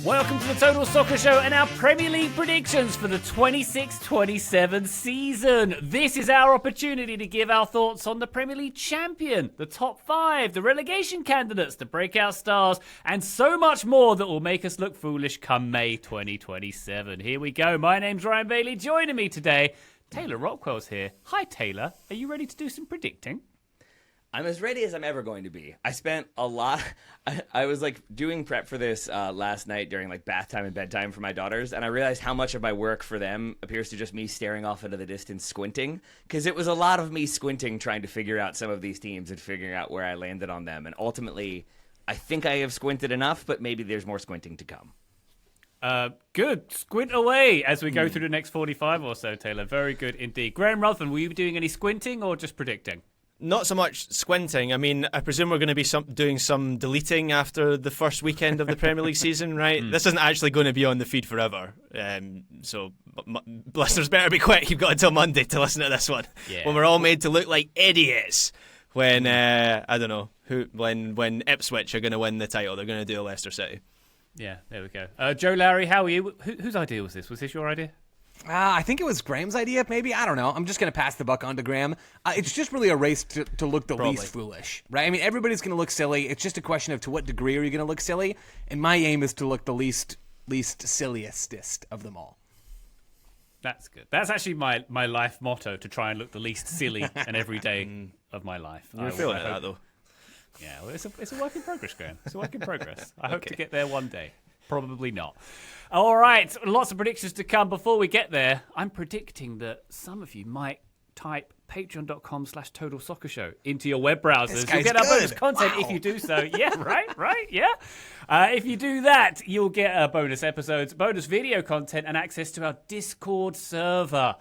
Welcome to the Total Soccer Show and our Premier League predictions for the 26-27 season. This is our opportunity to give our thoughts on the Premier League champion, the top five, the relegation candidates, the breakout stars, and so much more that will make us look foolish come May 2027. Here we go. My name's Ryan Bailey. Joining me today, Taylor Rockwell's here. Hi, Taylor. Are you ready to do some predicting? I'm as ready as I'm ever going to be. I spent a lot. I was like doing prep for this last night during like bath time and bedtime for my daughters, and I realized how much of my work for them appears to just me staring off into the distance, squinting. Because it was a lot of me squinting, trying to figure out some of these teams and figuring out where I landed on them. And ultimately, I think I have squinted enough, but maybe there's more squinting to come. Good. Squint away as we go through the next 45 or so, Taylor. Very good indeed. Graham Ruthven, were you doing any squinting or just predicting? Not so much squinting. I mean, I presume we're going to be doing some deleting after the first weekend of the Premier League season, right? This isn't actually going to be on the feed forever. So listeners better be quick. You've got until Monday to listen to this one. Yeah. When we're all made to look like idiots when, I don't know, when Ipswich are going to win the title. They're going to do Leicester City. Yeah, there we go. Joe Larry, how are you? Whose idea was this? Was this your idea? I think it was Graham's idea, maybe. I don't know. I'm just going to pass the buck on to Graham. It's just really a race to look the least foolish, right? I mean, everybody's going to look silly. It's just a question of to what degree are you going to look silly? And my aim is to look the least silliest of them all. That's good. That's actually my life motto, to try and look the least silly and every day of my life. You're feeling that, though. Yeah, well, it's a work in progress, Graham. It's a work in progress. I hope to get there one day. Probably not. All right, lots of predictions to come. Before we get there, I'm predicting that some of you might type patreon.com/Total Soccer Show into your web browsers. You'll get our bonus content if you do so. Yeah, right, yeah. If you do that, you'll get bonus episodes, bonus video content, and access to our Discord server.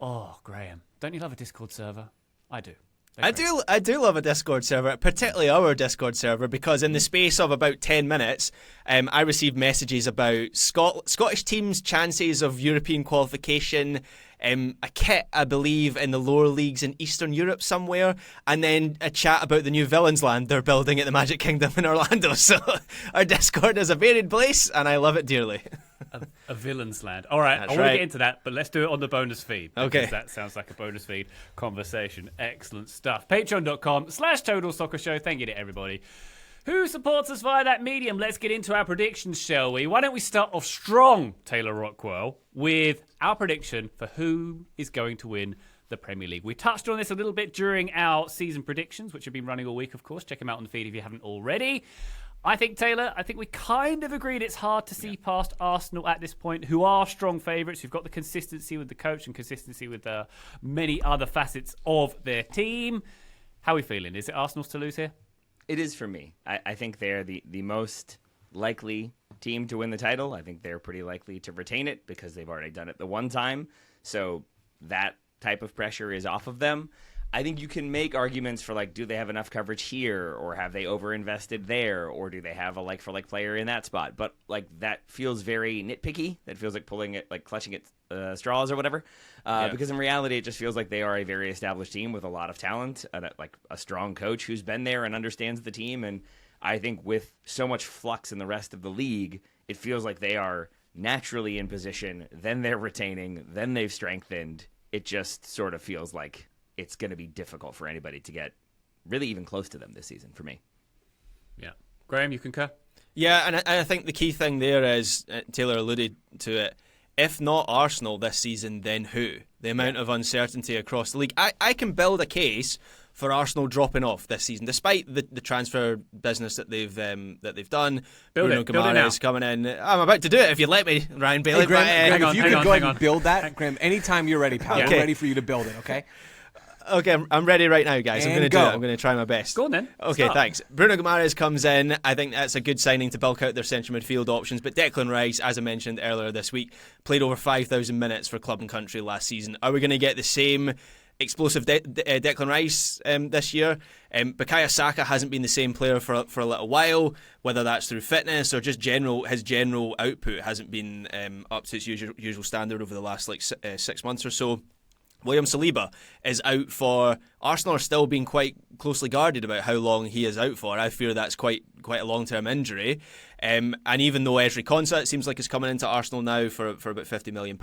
Oh, Graham, don't you love a Discord server? I do. I do love a Discord server, particularly our Discord server, because in the space of about 10 minutes, I received messages about Scottish teams' chances of European qualification, a kit, I believe, in the lower leagues in Eastern Europe somewhere, and then a chat about the new Villains Land they're building at the Magic Kingdom in Orlando. So our Discord is a varied place, and I love it dearly. A Villains Land. All right, I want to get into that, but let's do it on the bonus feed. Okay. That sounds like a bonus feed conversation. Excellent stuff. Patreon.com/Total Soccer Show. Thank you to everybody who supports us via that medium. Let's get into our predictions, shall we? Why don't we start off strong, Taylor Rockwell, with our prediction for who is going to win the Premier League. We touched on this a little bit during our season predictions, which have been running all week, of course. Check them out on the feed if you haven't already. I think, Taylor, we kind of agreed it's hard to see past Arsenal at this point, who are strong favourites, who've got the consistency with the coach and consistency with many other facets of their team. How are we feeling? Is it Arsenal's to lose here? It is for me. I think they're the most likely team to win the title. I think they're pretty likely to retain it because they've already done it the one time. So that type of pressure is off of them. I think you can make arguments for, like, do they have enough coverage here, or have they overinvested there, or do they have a like-for-like player in that spot? But, like, that feels very nitpicky. That feels like pulling it, like, clutching at straws or whatever. Because in reality, it just feels like they are a very established team with a lot of talent, and like a strong coach who's been there and understands the team. And I think with so much flux in the rest of the league, it feels like they are naturally in position. Then they're retaining. Then they've strengthened. It just sort of feels like it's going to be difficult for anybody to get really even close to them this season for me. Yeah. Graham, you concur? Yeah, and I think the key thing there is, Taylor alluded to it, if not Arsenal this season, then who? The amount of uncertainty across the league. I can build a case for Arsenal dropping off this season, despite the transfer business that they've done. Bruno Guimaraes coming in. I'm about to do it if you let me, Ryan Bailey. Hey, Graham, if you could go ahead and build that, Graham, anytime you're ready, pal. We're ready for you to build it, okay? Okay, I'm ready right now, guys. I'm going to do it. I'm going to try my best. Go on then. Okay, thanks. Bruno Guimaraes comes in. I think that's a good signing to bulk out their central midfield options. But Declan Rice, as I mentioned earlier this week, played over 5,000 minutes for club and country last season. Are we going to get the same explosive Declan Rice this year? Bukayo Saka hasn't been the same player for a little while, whether that's through fitness or just his general output hasn't been up to its usual standard over the last 6 months or so. William Saliba is out for. Arsenal are still being quite closely guarded about how long he is out for. I fear that's quite a long-term injury. And even though Ezri Konsa, it seems like, is coming into Arsenal now for about £50 million,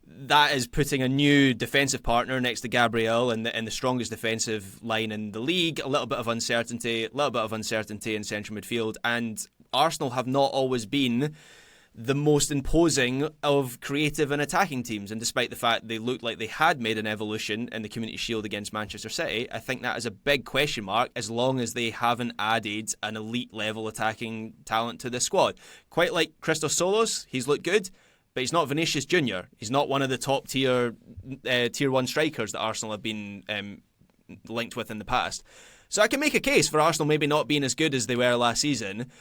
that is putting a new defensive partner next to Gabriel in the strongest defensive line in the league. A little bit of uncertainty in central midfield. And Arsenal have not always been the most imposing of creative and attacking teams, and despite the fact they looked like they had made an evolution in the Community Shield against Manchester City, I think that is a big question mark as long as they haven't added an elite level attacking talent to the squad. Quite like Christos Solos, he's looked good, but he's not Vinicius Junior. He's not one of the top tier 1 strikers that Arsenal have been linked with in the past. So I can make a case for Arsenal maybe not being as good as they were last season.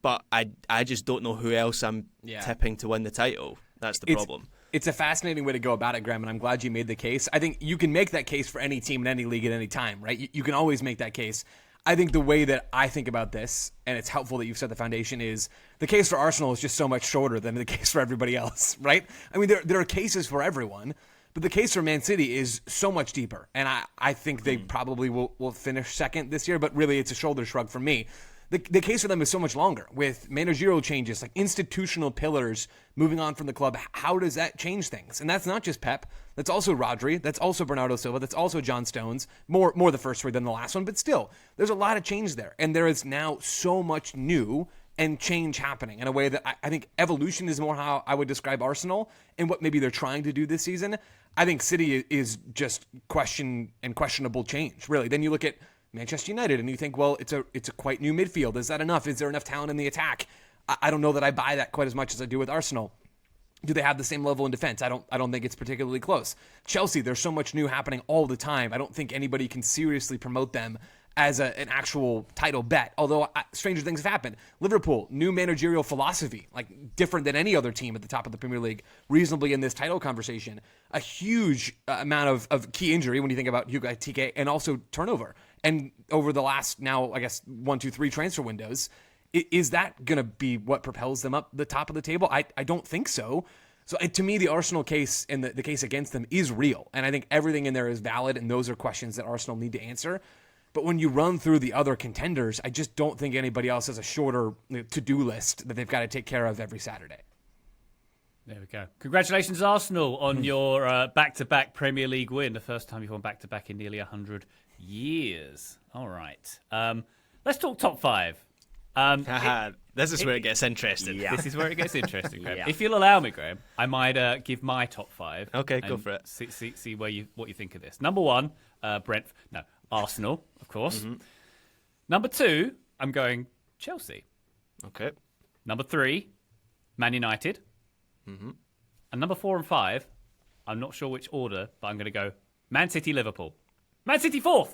But I just don't know who else I'm tipping to win the title. That's the problem. It's a fascinating way to go about it, Graham, and I'm glad you made the case. I think you can make that case for any team in any league at any time, right? You can always make that case. I think the way that I think about this, and it's helpful that you've set the foundation, is the case for Arsenal is just so much shorter than the case for everybody else, right? I mean, there are cases for everyone, but the case for Man City is so much deeper, and I think they probably will finish second this year, but really it's a shoulder shrug for me. The case for them is so much longer with managerial changes, like institutional pillars moving on from the club. How does that change things? And that's not just Pep. That's also Rodri. That's also Bernardo Silva. That's also John Stones. More the first three than the last one, but still, there's a lot of change there. And there is now so much new and change happening in a way that I think evolution is more how I would describe Arsenal and what maybe they're trying to do this season. I think City is just questionable change, really. Then you look at Manchester United, and you think, well, it's a quite new midfield. Is that enough? Is there enough talent in the attack? I don't know that I buy that quite as much as I do with Arsenal. Do they have the same level in defense? I don't think it's particularly close. Chelsea, there's so much new happening all the time. I don't think anybody can seriously promote them as an actual title bet, although stranger things have happened. Liverpool, new managerial philosophy, like different than any other team at the top of the Premier League, reasonably in this title conversation. A huge amount of key injury when you think about Hugo Ekitike, and also turnover. And over the last now, I guess, 1, 2, 3 transfer windows, is that going to be what propels them up the top of the table? I don't think so. So to me, the Arsenal case and the case against them is real. And I think everything in there is valid, and those are questions that Arsenal need to answer. But when you run through the other contenders, I just don't think anybody else has a shorter to-do list that they've got to take care of every Saturday. There we go. Congratulations, Arsenal, on your back-to-back Premier League win. The first time you've won back-to-back in nearly 100 years. All right. Let's talk top 5. This is where it gets interesting. Yeah. This is where it gets interesting, Graham. Yeah. If you'll allow me, Graham, I might give my top 5. Okay, go for it. See what you think of this. Number 1, Arsenal, of course. Mm-hmm. Number 2, I'm going Chelsea. Okay. Number 3, Man United. Mm-hmm. And number 4 and 5, I'm not sure which order, but I'm going to go Man City, Liverpool. Man City 4th.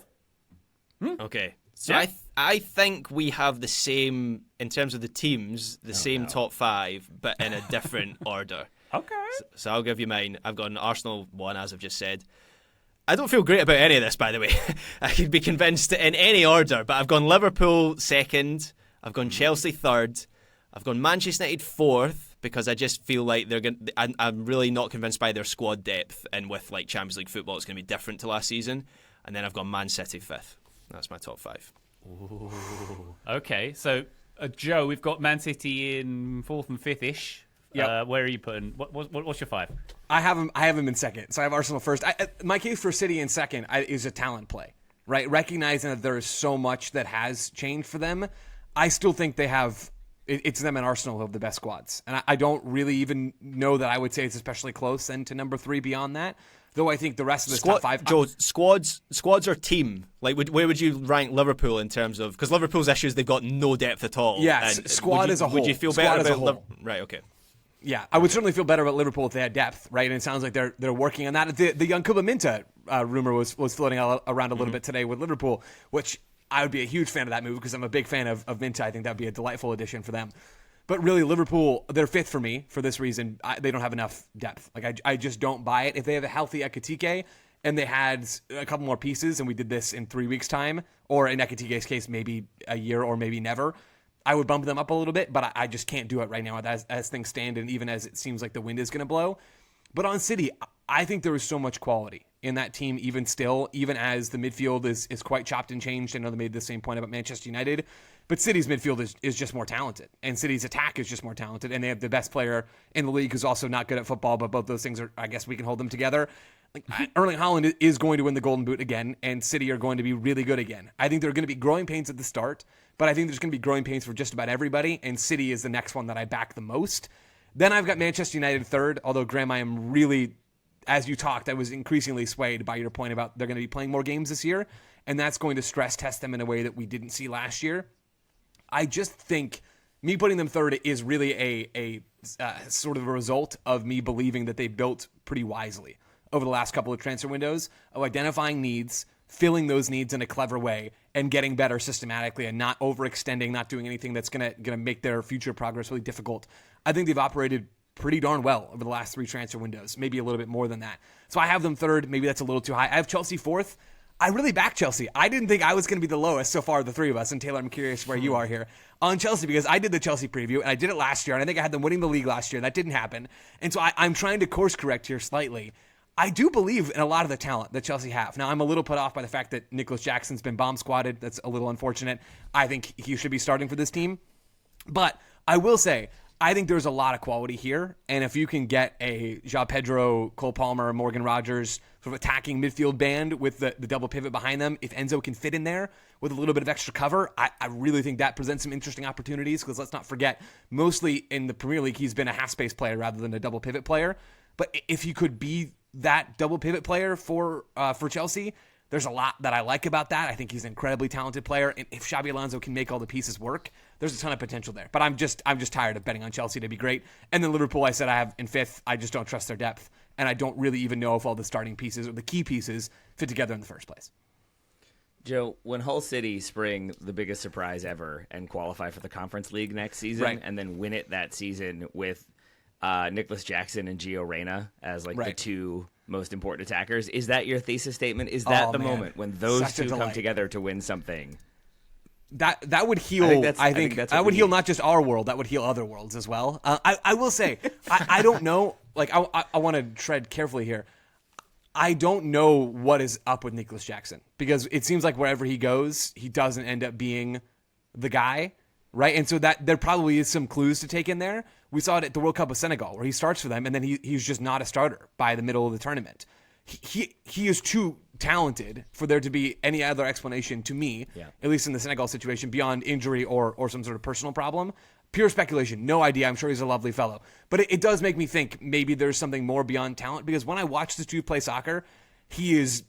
Okay. So yeah. I think we have the same, in terms of the teams, top 5, but in a different order. Okay. So I'll give you mine. I've got an Arsenal 1, as I've just said. I don't feel great about any of this, by the way. I could be convinced in any order, but I've gone Liverpool 2nd. I've gone Chelsea 3rd. I've gone Manchester United 4th, because I just feel like I'm really not convinced by their squad depth, and with like Champions League football, it's going to be different to last season. And then I've got Man City 5th. That's my top 5. Ooh. Okay, so Joe, we've got Man City in 4th and 5th-ish. Yep. Where are you putting? What's your 5? I have them in 2nd, so I have Arsenal 1st. My case for City in 2nd is a talent play, right? Recognizing that there is so much that has changed for them, I still think they have. It's them and Arsenal who have the best squads. And I don't really even know that I would say it's especially close then to number 3 beyond that. Though I think the rest of the top 5... Joe, squads or team? Like, where would you rank Liverpool in terms of... Because Liverpool's issues, they've got no depth at all. Yes, squad as a whole. Would you feel better about... Right, okay. Yeah, I would certainly feel better about Liverpool if they had depth, right? And it sounds like they're working on that. The young Kuba Minta rumor was floating around a little bit today with Liverpool, which... I would be a huge fan of that move because I'm a big fan of Minta. I think that would be a delightful addition for them. But really, Liverpool, they're 5th for me for this reason. They don't have enough depth. Like I just don't buy it. If they have a healthy Ekitike and they had a couple more pieces and we did this in 3 weeks' time, or in Ekitike's case, maybe a year or maybe never, I would bump them up a little bit, but I just can't do it right now as things stand and even as it seems like the wind is going to blow. But on City, I think there is so much quality in that team, even still, even as the midfield is quite chopped and changed. I know they made the same point about Manchester United, but City's midfield is just more talented, and City's attack is just more talented, and they have the best player in the league who's also not good at football, but both those things are, I guess we can hold them together. Like, Erling Haaland is going to win the Golden Boot again, and City are going to be really good again. I think there are going to be growing pains at the start, but I think there's going to be growing pains for just about everybody, and City is the next one that I back the most. Then I've got Manchester United third, although, Graham, I am really, as you talked, I was increasingly swayed by your point about they're going to be playing more games this year, and that's going to stress test them in a way that we didn't see last year. I just think me putting them third is really a sort of a result of me believing that they built pretty wisely over the last couple of transfer windows of identifying needs, filling those needs in a clever way, and getting better systematically and not overextending, not doing anything that's gonna make their future progress really difficult. I think they've operated pretty darn well over the last 3 transfer windows, maybe a little bit more than that. So I have them third. Maybe that's a little too high. I have Chelsea fourth. I really back Chelsea. I didn't think I was going to be the lowest so far, the three of us. And Taylor, I'm curious where you are here on Chelsea, because I did the Chelsea preview, and I did it last year, and I think I had them winning the league last year. That didn't happen. And so I'm trying to course correct here slightly. I do believe in a lot of the talent that Chelsea have. Now, I'm a little put off by the fact that Nicholas Jackson's been bomb squatted. That's a little unfortunate. I think he should be starting for this team. But I will say, I think there's a lot of quality here, and if you can get a João Pedro, Cole Palmer, Morgan Rogers sort of attacking midfield band with the double pivot behind them, if Enzo can fit in there with a little bit of extra cover, I really think that presents some interesting opportunities, because let's not forget, mostly in the Premier League, he's been a half-space player rather than a double pivot player. But if he could be that double pivot player for Chelsea, there's a lot that I like about that. I think he's an incredibly talented player, and if Xabi Alonso can make all the pieces work, there's a ton of potential there. But I'm just tired of betting on Chelsea to be great. And then Liverpool, I said I have in fifth. I just don't trust their depth, and I don't really even know if all the starting pieces or the key pieces fit together in the first place. Joe, when Hull City spring the biggest surprise ever and qualify for the Conference League next season, right, and then win it that season with Nicholas Jackson and Gio Reyna as like the two most important attackers, is that your thesis statement? Is that moment when those two come together to win something? That would heal. I think that would heal not just our world. That would heal other worlds as well. I will say, I don't know. Like I want to tread carefully here. I don't know what is up with Nicholas Jackson, because it seems like wherever he goes, he doesn't end up being the guy, right? And so that there probably is some clues to take in there. We saw it at the World Cup with Senegal, where he starts for them, and then he's just not a starter by the middle of the tournament. He is too talented for there to be any other explanation to me, at least in the Senegal situation, beyond injury or some sort of personal problem. Pure speculation, no idea. I'm sure he's a lovely fellow. But it does make me think maybe there's something more beyond talent, because when I watch this dude play soccer, he is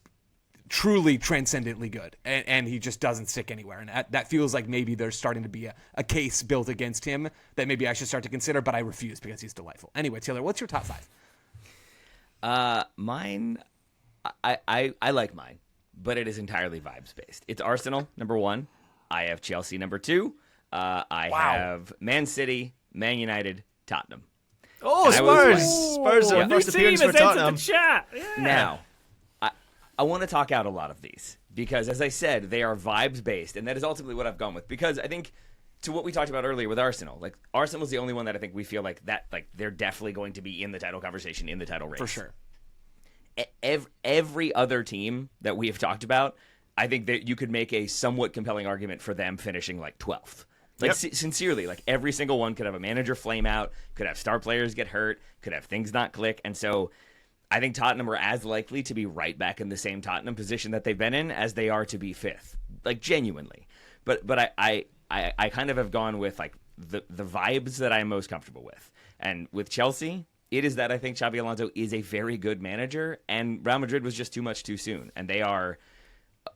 truly transcendently good, and he just doesn't stick anywhere. And that feels like maybe there's starting to be a case built against him that maybe I should start to consider, but I refuse because he's delightful. Anyway, Taylor, what's your top 5? Mine, I like mine, but it is entirely vibes based. It's Arsenal, number 1. I have Chelsea, number 2. I have Man City, Man United, Tottenham. Oh, Spurs! Spurs are first appearance for Tottenham. Yeah. Now, I want to talk out a lot of these, because, as I said, they are vibes based, and that is ultimately what I've gone with. Because I think, to what we talked about earlier with Arsenal, like Arsenal's the only one that I think we feel like that, like they're definitely going to be in the title conversation, in the title race For sure. Every other team that we have talked about, I think that you could make a somewhat compelling argument for them finishing like 12th. Like, sincerely, like every single one could have a manager flame out, could have star players get hurt, could have things not click. And so I think Tottenham are as likely to be right back in the same Tottenham position that they've been in as they are to be 5th. Like, genuinely. But I kind of have gone with like the vibes that I'm most comfortable with. And with Chelsea, it is that I think Xabi Alonso is a very good manager, and Real Madrid was just too much too soon. And they are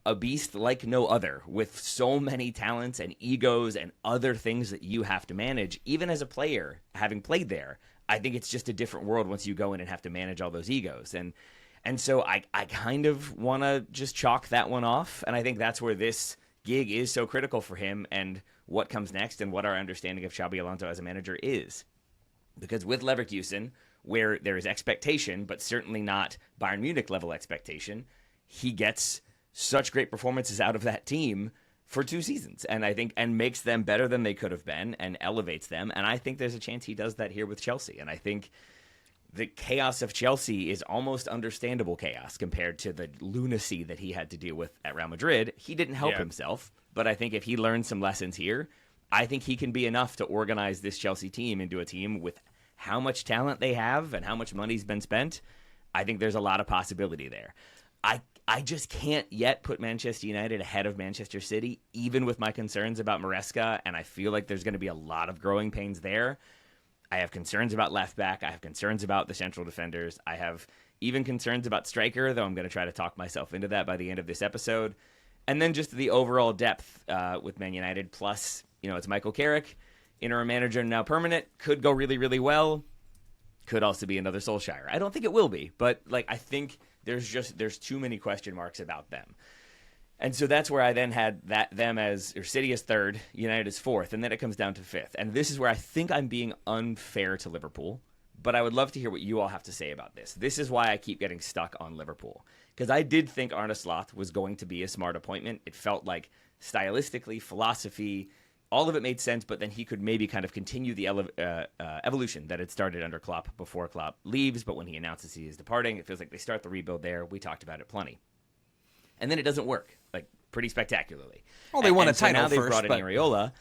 a beast like no other, with so many talents and egos and other things that you have to manage. Even as a player, having played there, I think it's just a different world once you go in and have to manage all those egos. And so I kind of want to just chalk that one off, and I think that's where this gig is so critical for him and what comes next and what our understanding of Xabi Alonso as a manager is. Because with Leverkusen, where there is expectation, but certainly not Bayern Munich level expectation, he gets such great performances out of that team for 2 seasons, and I think, and makes them better than they could have been and elevates them. And I think there's a chance he does that here with Chelsea. And I think the chaos of Chelsea is almost understandable chaos compared to the lunacy that he had to deal with at Real Madrid. He didn't help himself, but I think if he learns some lessons here, I think he can be enough to organize this Chelsea team into a team with how much talent they have and how much money's been spent. I think there's a lot of possibility there. I just can't yet put Manchester United ahead of Manchester City, even with my concerns about Maresca, and I feel like there's going to be a lot of growing pains there. I have concerns about left back. I have concerns about the central defenders. I have even concerns about striker, though I'm going to try to talk myself into that by the end of this episode. And then just the overall depth with Man United. Plus, it's Michael Carrick, interim manager now permanent. Could go really, really well. Could also be another Solskjaer. I don't think it will be, but I think there's too many question marks about them. And so that's where I then had them as, or City as third, United as fourth, and then it comes down to fifth. And this is where I think I'm being unfair to Liverpool, but I would love to hear what you all have to say about this. This is why I keep getting stuck on Liverpool, because I did think Arne Slot was going to be a smart appointment. It felt like stylistically, philosophy, all of it made sense, but then he could maybe kind of continue the evolution that had started under Klopp before Klopp leaves. But when he announces he is departing, it feels like they start the rebuild there. We talked about it plenty. And then it doesn't work, pretty spectacularly. Well, they won a title now they've first, brought in Areola.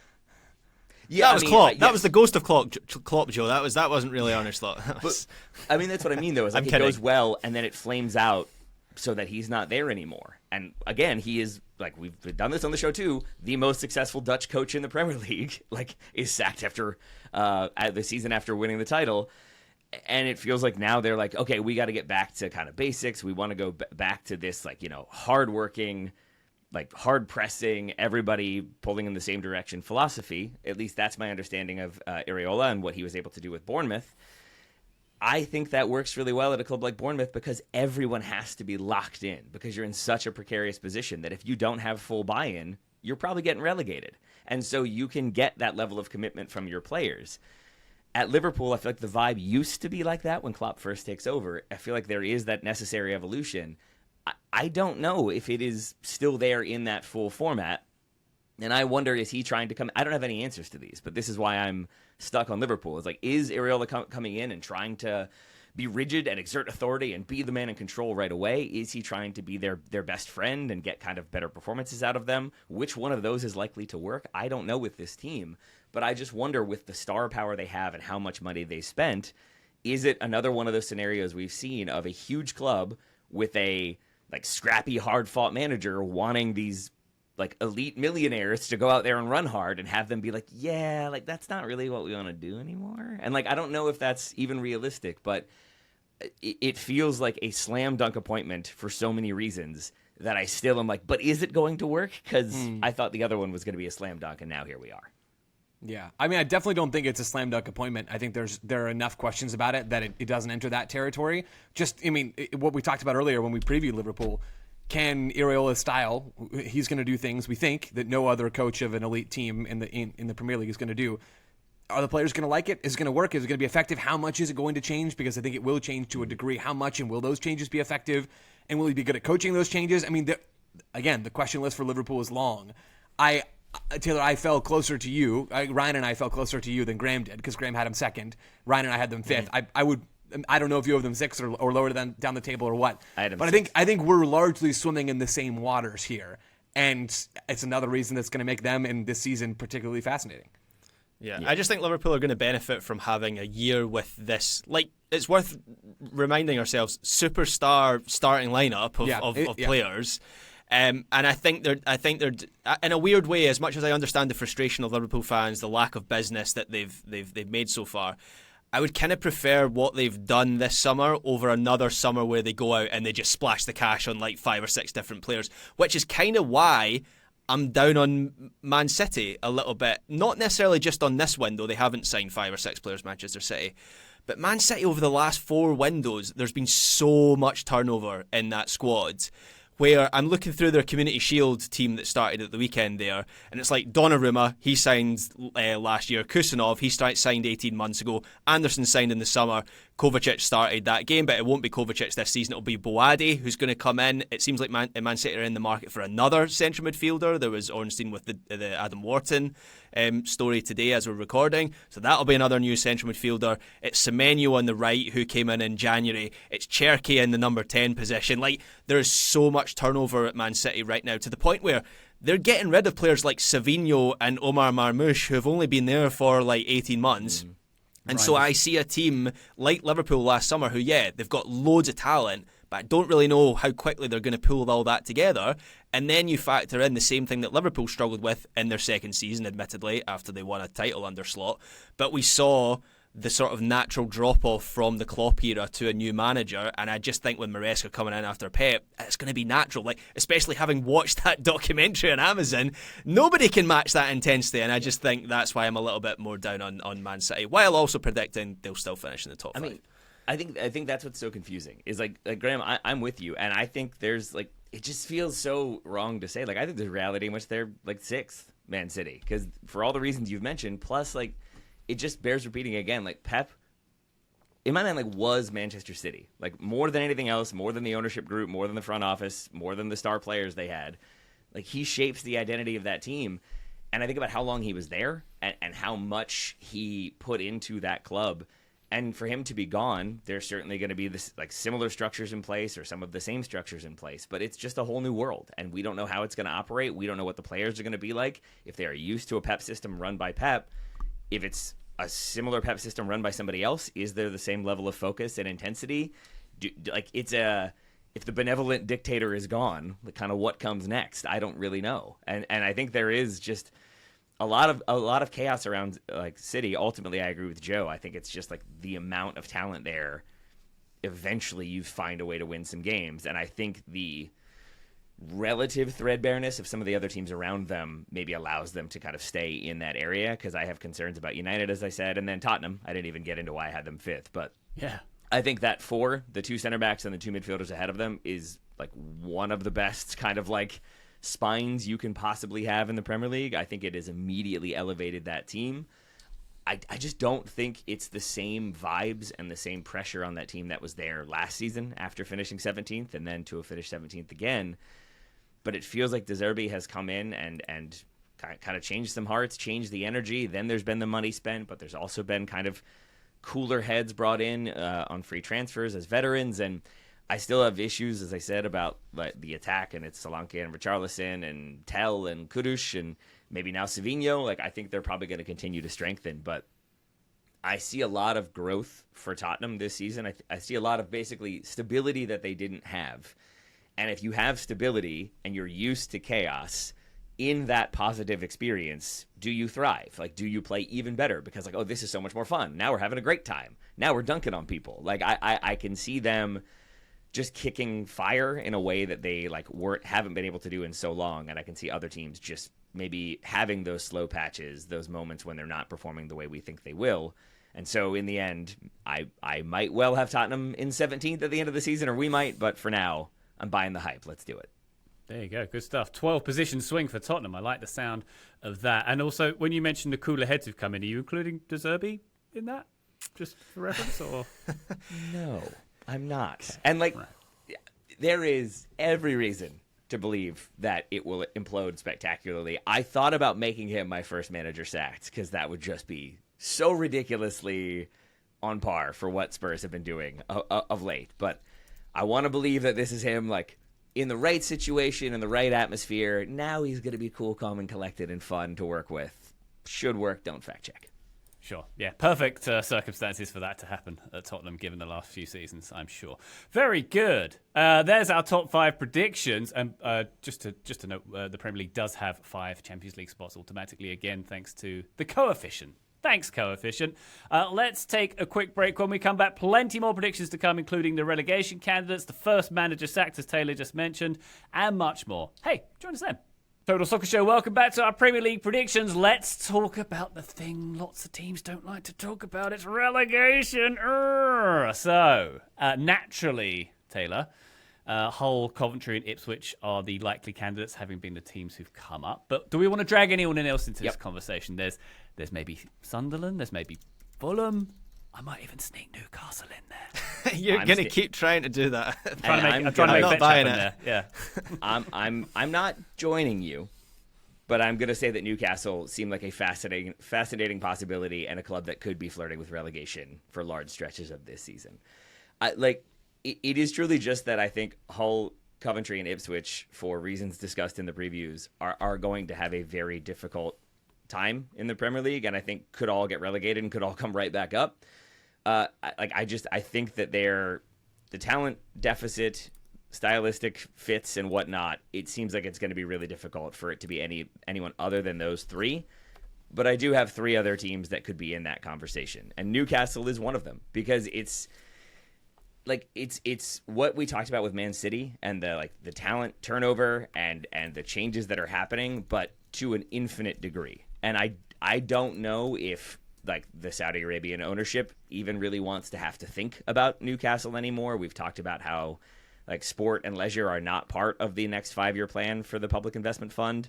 Yeah, that was Klopp. That was the ghost of Klopp, Joe. That wasn't really Arne Slot. But, that's what I mean, though. Is it goes well, and then it flames out so that he's not there anymore. And again, he is, we've done this on the show too, the most successful Dutch coach in the Premier League, is sacked after the season after winning the title. And it feels like now they're okay, we got to get back to kind of basics. We want to go back to this, hardworking, hard pressing, everybody pulling in the same direction philosophy. At least that's my understanding of Areola and what he was able to do with Bournemouth. I think that works really well at a club like Bournemouth because everyone has to be locked in, because you're in such a precarious position that if you don't have full buy-in, you're probably getting relegated. And so you can get that level of commitment from your players. At Liverpool, I feel like the vibe used to be like that when Klopp first takes over. I feel like there is that necessary evolution. I don't know if it is still there in that full format. And I wonder, is he trying to come? I don't have any answers to these, but this is why I'm stuck on Liverpool. It's is Areola coming in and trying to be rigid and exert authority and be the man in control right away? Is he trying to be their best friend and get kind of better performances out of them? Which one of those is likely to work? I don't know with this team, but I just wonder, with the star power they have and how much money they spent, is it another one of those scenarios we've seen of a huge club with a scrappy, hard-fought manager wanting these elite millionaires to go out there and run hard and have them be that's not really what we want to do anymore? And I don't know if that's even realistic, but it feels like a slam dunk appointment for so many reasons that I still am but is it going to work? Because I thought the other one was going to be a slam dunk, and now here we are. Yeah, I definitely don't think it's a slam dunk appointment. I think there are enough questions about it that it doesn't enter that territory. What we talked about earlier when we previewed Liverpool, can Areola's style, he's going to do things we think that no other coach of an elite team in the Premier League is going to do. Are the players going to like it? Is it going to work? Is it going to be effective? How much is it going to change? Because I think it will change to a degree. How much, and will those changes be effective? And will he be good at coaching those changes? Again, the question list for Liverpool is long. Taylor, I fell closer to you. Ryan and I fell closer to you than Graham did, because Graham had him second. Ryan and I had them fifth. I don't know if you have them sixth or lower down the table or what. But I think we're largely swimming in the same waters here, and it's another reason that's going to make them in this season particularly fascinating. Yeah, I just think Liverpool are going to benefit from having a year with this. It's worth reminding ourselves, superstar starting lineup of players. And I think they're in a weird way, as much as I understand the frustration of Liverpool fans, the lack of business that they've made so far, I would kind of prefer what they've done this summer over another summer where they go out and they just splash the cash on 5 or 6 different players, which is kind of why I'm down on Man City a little bit. Not necessarily just on this window, they haven't signed 5 or 6 players, Manchester City. But Man City over the last 4 windows, there's been so much turnover in that squad, where I'm looking through their Community Shield team that started at the weekend there, and it's Donnarumma, he signed last year. Kusanov, he signed 18 months ago. Anderson signed in the summer. Kovacic started that game, but it won't be Kovacic this season. It'll be Boadi who's going to come in. It seems like Man City are in the market for another central midfielder. There was Ornstein with the Adam Wharton story today as we're recording. So that'll be another new central midfielder. It's Semenyo on the right who came in January. It's Cherki in the number 10 position. Like, there's so much turnover at Man City right now, to the point where they're getting rid of players like Savinho and Omar Marmoush, who have only been there for like 18 months. And so I see a team like Liverpool last summer who, they've got loads of talent, but I don't really know how quickly they're going to pull all that together. And then you factor in the same thing that Liverpool struggled with in their second season, admittedly, after they won a title under Slot. But we saw the sort of natural drop-off from the Klopp era to a new manager, and I just think when Maresca coming in after Pep, it's going to be natural. Like, especially having watched that documentary on Amazon, nobody can match that intensity, and I just think that's why I'm a little bit more down on Man City, while also predicting they'll still finish in the top 5. I mean, I think that's what's so confusing, is like Graham, I'm with you, and I think there's like, it just feels so wrong to say. Like, I think there's reality in which they're like 6th Man City, because for all the reasons you've mentioned, plus like, it just bears repeating again. Like, Pep, in my mind, like, was Manchester City. Like, more than anything else, more than the ownership group, more than the front office, more than the star players they had. Like, he shapes the identity of that team. And I think about how long he was there and how much he put into that club. And for him to be gone, there's certainly going to be this like similar structures in place or some of the same structures in place. But it's just a whole new world. And we don't know how it's going to operate. We don't know what the players are going to be like. If they are used to a Pep system run by Pep, if it's a similar Pep system run by somebody else, is there the same level of focus and intensity? If the benevolent dictator is gone, kind of what comes next? I don't really know. And I think there is just a lot of chaos around like City. Ultimately, I agree with Joe. I think it's just like the amount of talent there. Eventually, you find a way to win some games, and I think the relative threadbareness of some of the other teams around them maybe allows them to kind of stay in that area, because I have concerns about United, as I said, and then Tottenham. I didn't even get into why I had them 5th, but I think that 4, the 2 center backs and the 2 midfielders ahead of them, is like one of the best kind of like spines you can possibly have in the Premier League. I think it has immediately elevated that team. I just don't think it's the same vibes and the same pressure on that team that was there last season after finishing 17th and then to have finished 17th again. But it feels like De Zerbi has come in and kind of changed some hearts, changed the energy. Then there's been the money spent, but there's also been kind of cooler heads brought in on free transfers as veterans. And I still have issues, as I said, about like the attack, and it's Solanke and Richarlison and Tell and Kudus and maybe now Savinho. Like, I think they're probably going to continue to strengthen, but I see a lot of growth for Tottenham this season. I see a lot of basically stability that they didn't have. And if you have stability and you're used to chaos in that positive experience, do you thrive? Like, do you play even better? Because like, oh, this is so much more fun. Now we're having a great time. Now we're dunking on people. Like, I can see them just kicking fire in a way that they like haven't been able to do in so long. And I can see other teams just maybe having those slow patches, those moments when they're not performing the way we think they will. And so in the end, I might well have Tottenham in 17th at the end of the season, or we might, but for now, I'm buying the hype. Let's do it. There you go. Good stuff. 12 position swing for Tottenham. I like the sound of that. And also, when you mentioned the cooler heads who've come in, are you including De Zerbi in that? Just for reference, or? No, I'm not. And like, there is every reason to believe that it will implode spectacularly. I thought about making him my first manager sacked, because that would just be so ridiculously on par for what Spurs have been doing of late. But I want to believe that this is him, like, in the right situation, in the right atmosphere. Now he's going to be cool, calm, and collected and fun to work with. Should work. Don't fact check. Sure. Yeah, perfect circumstances for that to happen at Tottenham, given the last few seasons, I'm sure. Very good. There's our top 5 predictions. And just to note, the Premier League does have 5 Champions League spots automatically, again, thanks to the coefficient. Thanks, coefficient. Let's take a quick break. When we come back, plenty more predictions to come, including the relegation candidates, the first manager sacked, as Taylor just mentioned, and much more. Hey, join us then. Total Soccer Show, welcome back to our Premier League predictions. Let's talk about the thing lots of teams don't like to talk about. It's relegation. So, naturally, Taylor, Hull, Coventry and Ipswich are the likely candidates, having been the teams who've come up. But do we want to drag anyone else into this conversation? There's maybe Sunderland, there's maybe Fulham. I might even sneak Newcastle in there. You're going to keep trying to do that. I'm trying to make not fetch buying happen it. there. Yeah. I'm not joining you, but I'm going to say that Newcastle seem like a fascinating possibility and a club that could be flirting with relegation for large stretches of this season. It is truly just that I think Hull, Coventry, and Ipswich, for reasons discussed in the previews, are going to have a very difficult time in the Premier League, and I think could all get relegated and could all come right back up. I think that the talent deficit, stylistic fits, and whatnot, it seems like it's going to be really difficult for it to be anyone other than those three. But I do have three other teams that could be in that conversation, and Newcastle is one of them, because it's what we talked about with Man City and the talent turnover and the changes that are happening, but to an infinite degree. And I don't know if the Saudi Arabian ownership even really wants to have to think about Newcastle anymore. We've talked about how sport and leisure are not part of the next 5-year plan for the Public Investment Fund.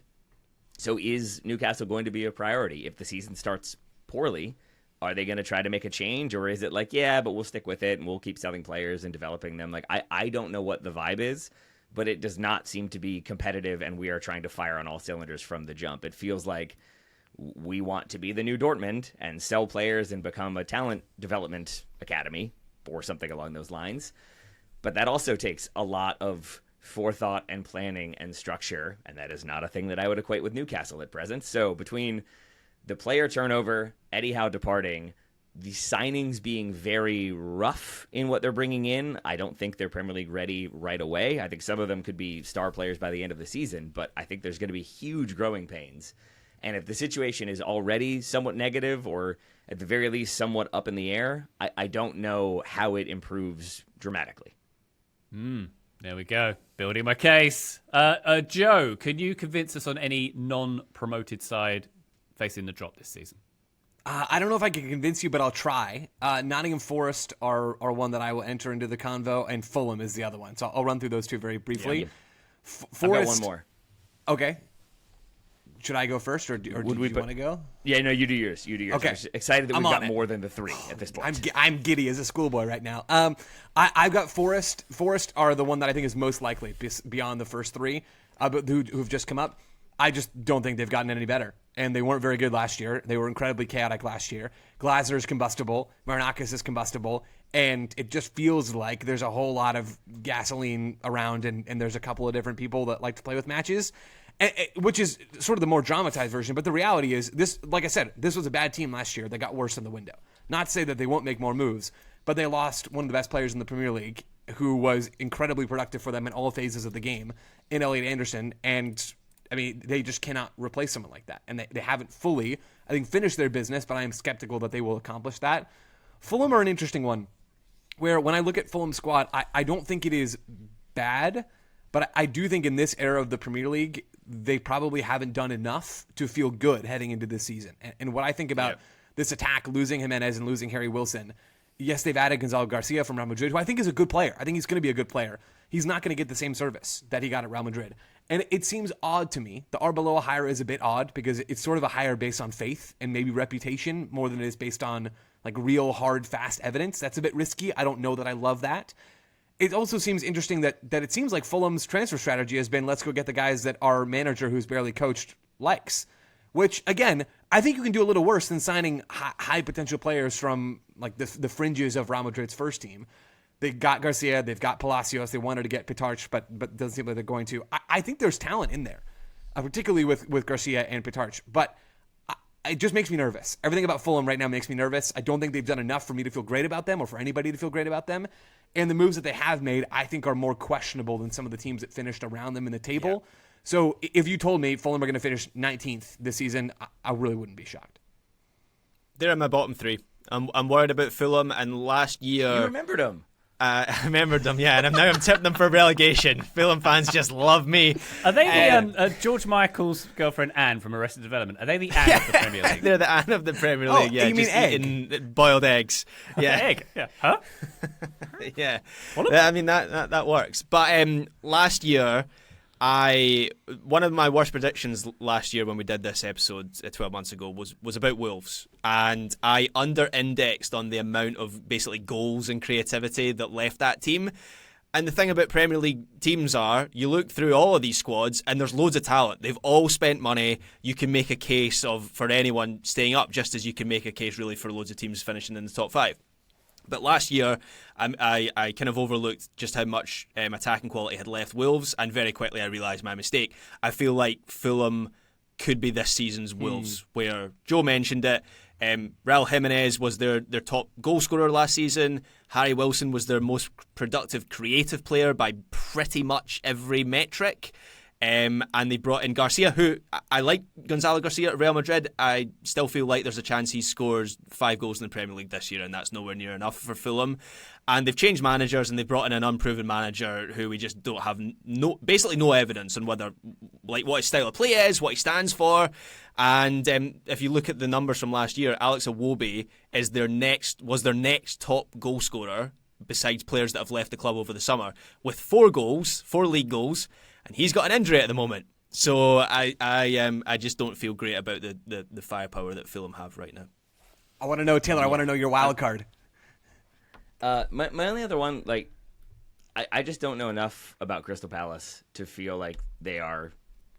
So is Newcastle going to be a priority if the season starts poorly? Are they going to try to make a change, or is it but we'll stick with it and we'll keep selling players and developing them? I don't know what the vibe is, but it does not seem to be competitive, and we are trying to fire on all cylinders from the jump. It feels like we want to be the new Dortmund and sell players and become a talent development academy or something along those lines. But that also takes a lot of forethought and planning and structure, and that is not a thing that I would equate with Newcastle at present. So between the player turnover, Eddie Howe departing, the signings being very rough in what they're bringing in, I don't think they're Premier League ready right away. I think some of them could be star players by the end of the season, but I think there's going to be huge growing pains. And if the situation is already somewhat negative, or at the very least somewhat up in the air, I don't know how it improves dramatically. There we go. Building my case. Joe, can you convince us on any non-promoted side facing the drop this season? I don't know if I can convince you, but I'll try. Nottingham Forest are one that I will enter into the convo, and Fulham is the other one. So I'll run through those two very briefly. Yeah. Forest. I've got one more. Okay. Should I go first, or do you want to go? Yeah, no, you do yours. Okay. I'm excited that we've got more than the three at this point. I'm giddy as a schoolboy right now. I've got Forest. Forest are the one that I think is most likely beyond the first three, but who've just come up. I just don't think they've gotten any better. And they weren't very good last year. They were incredibly chaotic last year. Glasner is combustible. Marinakis is combustible. And it just feels like there's a whole lot of gasoline around, and there's a couple of different people that like to play with matches, which is sort of the more dramatized version. But the reality is, this, like I said, this was a bad team last year that got worse in the window. Not to say that they won't make more moves, but they lost one of the best players in the Premier League, who was incredibly productive for them in all phases of the game, in Elliot Anderson. And I mean, they just cannot replace someone like that. And they haven't fully, I think, finished their business, but I am skeptical that they will accomplish that. Fulham are an interesting one, where when I look at Fulham's squad, I don't think it is bad, but I do think in this era of the Premier League, they probably haven't done enough to feel good heading into this season. And what I think about this attack, losing Jimenez and losing Harry Wilson, yes, they've added Gonzalo Garcia from Real Madrid, who I think is a good player. I think he's going to be a good player. He's not going to get the same service that he got at Real Madrid. And it seems odd to me. The Arbeloa hire is a bit odd because it's sort of a hire based on faith and maybe reputation more than it is based on real hard, fast evidence. That's a bit risky. I don't know that I love that. It also seems interesting that it seems like Fulham's transfer strategy has been, let's go get the guys that our manager, who's barely coached, likes. Which, again, I think you can do a little worse than signing high potential players from the fringes of Real Madrid's first team. They've got Garcia, they've got Palacios, they wanted to get Pitarch, but it doesn't seem like they're going to. I think there's talent in there, particularly with Garcia and Pitarch, but it just makes me nervous. Everything about Fulham right now makes me nervous. I don't think they've done enough for me to feel great about them or for anybody to feel great about them. And the moves that they have made, I think, are more questionable than some of the teams that finished around them in the table. Yeah. So if you told me Fulham are going to finish 19th this season, I really wouldn't be shocked. They're in my bottom three. I'm worried about Fulham, and last year... You remembered them. I remembered them, yeah, and I'm tipping them for relegation. Fulham fans just love me. Are they the George Michael's girlfriend Anne from Arrested Development? Are they the Anne of the Premier League? They're the Anne of the Premier League. Yeah, you mean egg? Eating boiled eggs. Yeah, egg. Yeah, huh? Yeah, I mean that works. But last year, One of my worst predictions last year when we did this episode 12 months ago was about Wolves, and I under-indexed on the amount of basically goals and creativity that left that team. And the thing about Premier League teams are, you look through all of these squads and there's loads of talent. They've all spent money. You can make a case for anyone staying up, just as you can make a case really for loads of teams finishing in the top 5. But last year, I kind of overlooked just how much attacking quality had left Wolves, and very quickly I realised my mistake. I feel like Fulham could be this season's Wolves, where Joe mentioned it. Raul Jimenez was their top goal scorer last season. Harry Wilson was their most productive creative player by pretty much every metric. And they brought in Garcia, who I like Gonzalo Garcia at Real Madrid. I still feel like there's a chance he scores 5 goals in the Premier League this year, and that's nowhere near enough for Fulham. And they've changed managers, and they've brought in an unproven manager who we just don't have basically no evidence on whether, like, what his style of play is, what he stands for. And if you look at the numbers from last year, Alex Iwobi was their next top goal scorer, besides players that have left the club over the summer, with 4 league goals. And he's got an injury at the moment. So I just don't feel great about the firepower that Fulham have right now. I want to know, Taylor, I want to know your wild card. My only other one, like, I just don't know enough about Crystal Palace to feel like they are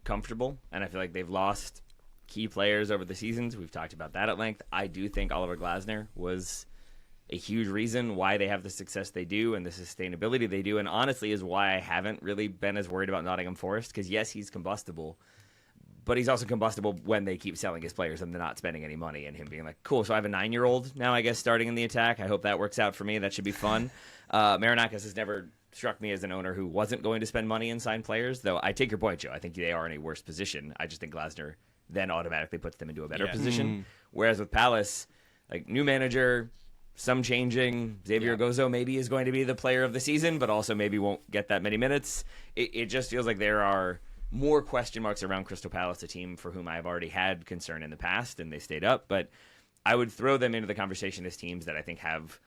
comfortable. And I feel like they've lost key players over the seasons. We've talked about that at length. I do think Oliver Glasner was a huge reason why they have the success they do and the sustainability they do, and honestly is why I haven't really been as worried about Nottingham Forest, because yes, he's combustible, but he's also combustible when they keep selling his players and they're not spending any money, and him being like, cool, so I have a 9-year-old now, I guess, starting in the attack. I hope that works out for me. That should be fun. Marinakis has never struck me as an owner who wasn't going to spend money and sign players, though I take your point, Joe. I think they are in a worse position. I just think Glasner then automatically puts them into a better position. Whereas with Palace, like, new manager, some changing. Xavier Gozo maybe is going to be the player of the season, but also maybe won't get that many minutes. It just feels like there are more question marks around Crystal Palace, a team for whom I've already had concern in the past, and they stayed up. But I would throw them into the conversation as teams that I think have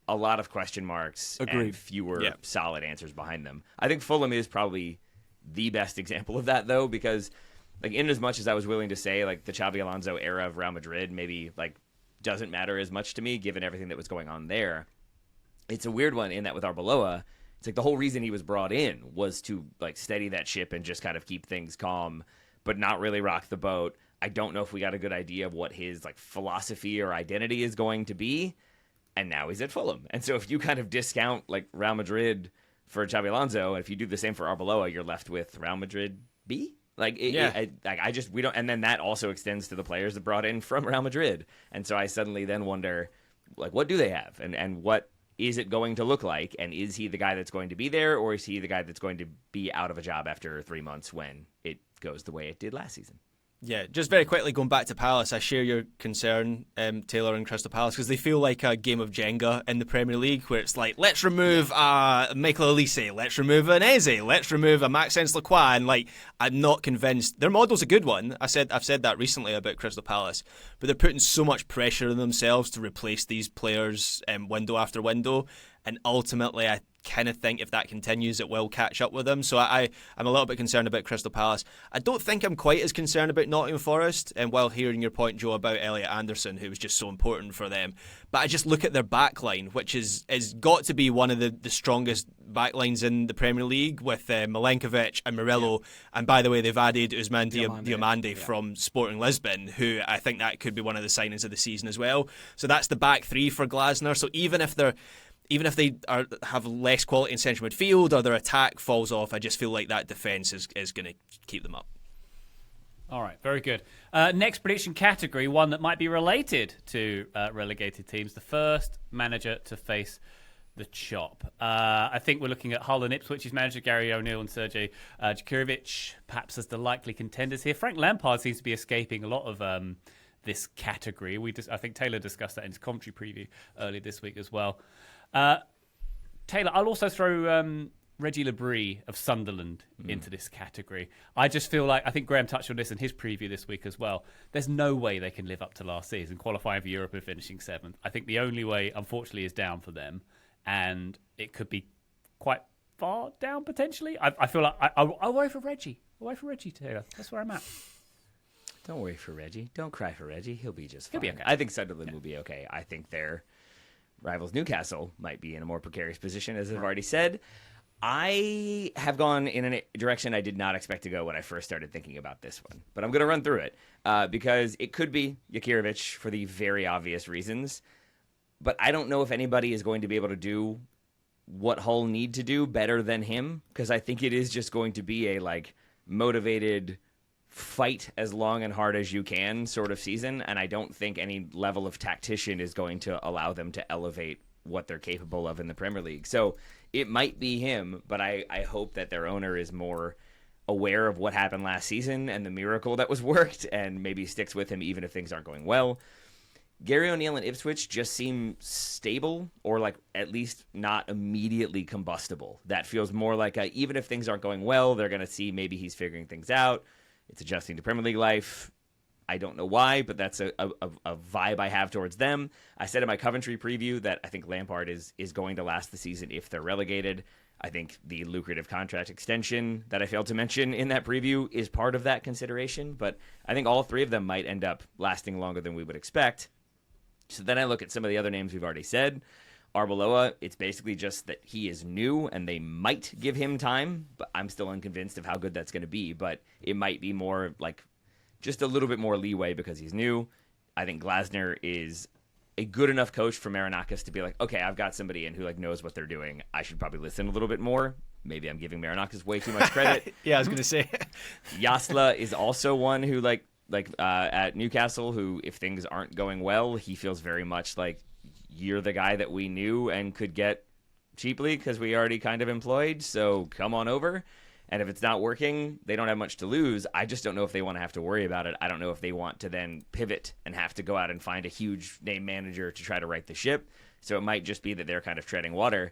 a lot of question marks and fewer solid answers behind them. I think Fulham is probably the best example of that, though, because, like, in as much as I was willing to say, like, the Xabi Alonso era of Real Madrid maybe, like, doesn't matter as much to me given everything that was going on there. It's a weird one in that with Arbeloa, it's like the whole reason he was brought in was to, like, steady that ship and just kind of keep things calm, but not really rock the boat. I don't know if we got a good idea of what his, like, philosophy or identity is going to be, and now he's at Fulham. And so if you kind of discount, like, Real Madrid for Xabi Alonso, and if you do the same for Arbeloa, you're left with Real Madrid B. Like, we don't, and then that also extends to the players that brought in from Real Madrid. And so I suddenly then wonder, like, what do they have? And what is it going to look like? And is he the guy that's going to be there, or is he the guy that's going to be out of a job after 3 months when it goes the way it did last season? Yeah, just very quickly going back to Palace, I share your concern, Taylor, and Crystal Palace, because they feel like a game of Jenga in the Premier League, where it's like, let's remove Michael Elise, let's remove an Eze, let's remove a Maxence Lacroix, and, like, I'm not convinced. Their model's a good one. I've said that recently about Crystal Palace, but they're putting so much pressure on themselves to replace these players window after window, and ultimately I kind of think if that continues, it will catch up with them. So I'm a little bit concerned about Crystal Palace. I don't think I'm quite as concerned about Nottingham Forest, and while hearing your point, Joe, about Elliot Anderson, who was just so important for them. But I just look at their backline, which is got to be one of the strongest backlines in the Premier League, with Milenkovic and Murillo. Yeah. And by the way, they've added Ousmane Diomande from Sporting Lisbon, who I think that could be one of the signings of the season as well. So that's the back three for Glasner. So even if they have less quality in central midfield, or their attack falls off, I just feel like that defence is going to keep them up. All right, very good. Next prediction category, one that might be related to relegated teams. The first manager to face the chop. I think we're looking at Hull and Ipswich's manager, Gary O'Neill, and Sergej Djurkovic, perhaps as the likely contenders here. Frank Lampard seems to be escaping a lot of this category. I think Taylor discussed that in his commentary preview earlier this week as well. Taylor, I'll also throw Reggie Labrie of Sunderland into this category. I just feel like, I think Graham touched on this in his preview this week as well, there's no way they can live up to last season, qualifying for Europe and finishing 7th. I think the only way, unfortunately, is down for them, and it could be quite far down potentially. I feel like I'll wait for Reggie. I'll wait for Reggie Taylor. That's where I'm at. Don't worry for Reggie. Don't cry for Reggie. He'll be just fine. He'll be okay. I think Sunderland will be okay. I think their rivals Newcastle might be in a more precarious position, as I've already said. I have gone in a direction I did not expect to go when I first started thinking about this one. But I'm going to run through it because it could be Jakirovic for the very obvious reasons. But I don't know if anybody is going to be able to do what Hull need to do better than him, because I think it is just going to be a motivated fight as long and hard as you can sort of season, and I don't think any level of tactician is going to allow them to elevate what they're capable of in the Premier League. So it might be him, but I hope that their owner is more aware of what happened last season and the miracle that was worked, and maybe sticks with him even if things aren't going well. Gary O'Neill and Ipswich just seem stable, or at least not immediately combustible. That feels more like even if things aren't going well, they're going to see maybe he's figuring things out. It's adjusting to Premier League life. I don't know why, but that's a vibe I have towards them. I said in my Coventry preview that I think Lampard is going to last the season if they're relegated. I think the lucrative contract extension that I failed to mention in that preview is part of that consideration, but I think all three of them might end up lasting longer than we would expect. So then I look at some of the other names we've already said. Arbeloa, it's basically just that he is new and they might give him time, but I'm still unconvinced of how good that's going to be. But it might be more just a little bit more leeway because he's new. I think Glasner is a good enough coach for Marinakis to be okay, I've got somebody in who knows what they're doing. I should probably listen a little bit more. Maybe I'm giving Marinakis way too much credit. Yeah, I was going to say. Jasla is also one who at Newcastle, who if things aren't going well, he feels very much like you're the guy that we knew and could get cheaply because we already kind of employed, so come on over. And if it's not working, they don't have much to lose. I just don't know if they want to have to worry about it. I don't know if they want to then pivot and have to go out and find a huge name manager to try to right the ship. So it might just be that they're kind of treading water,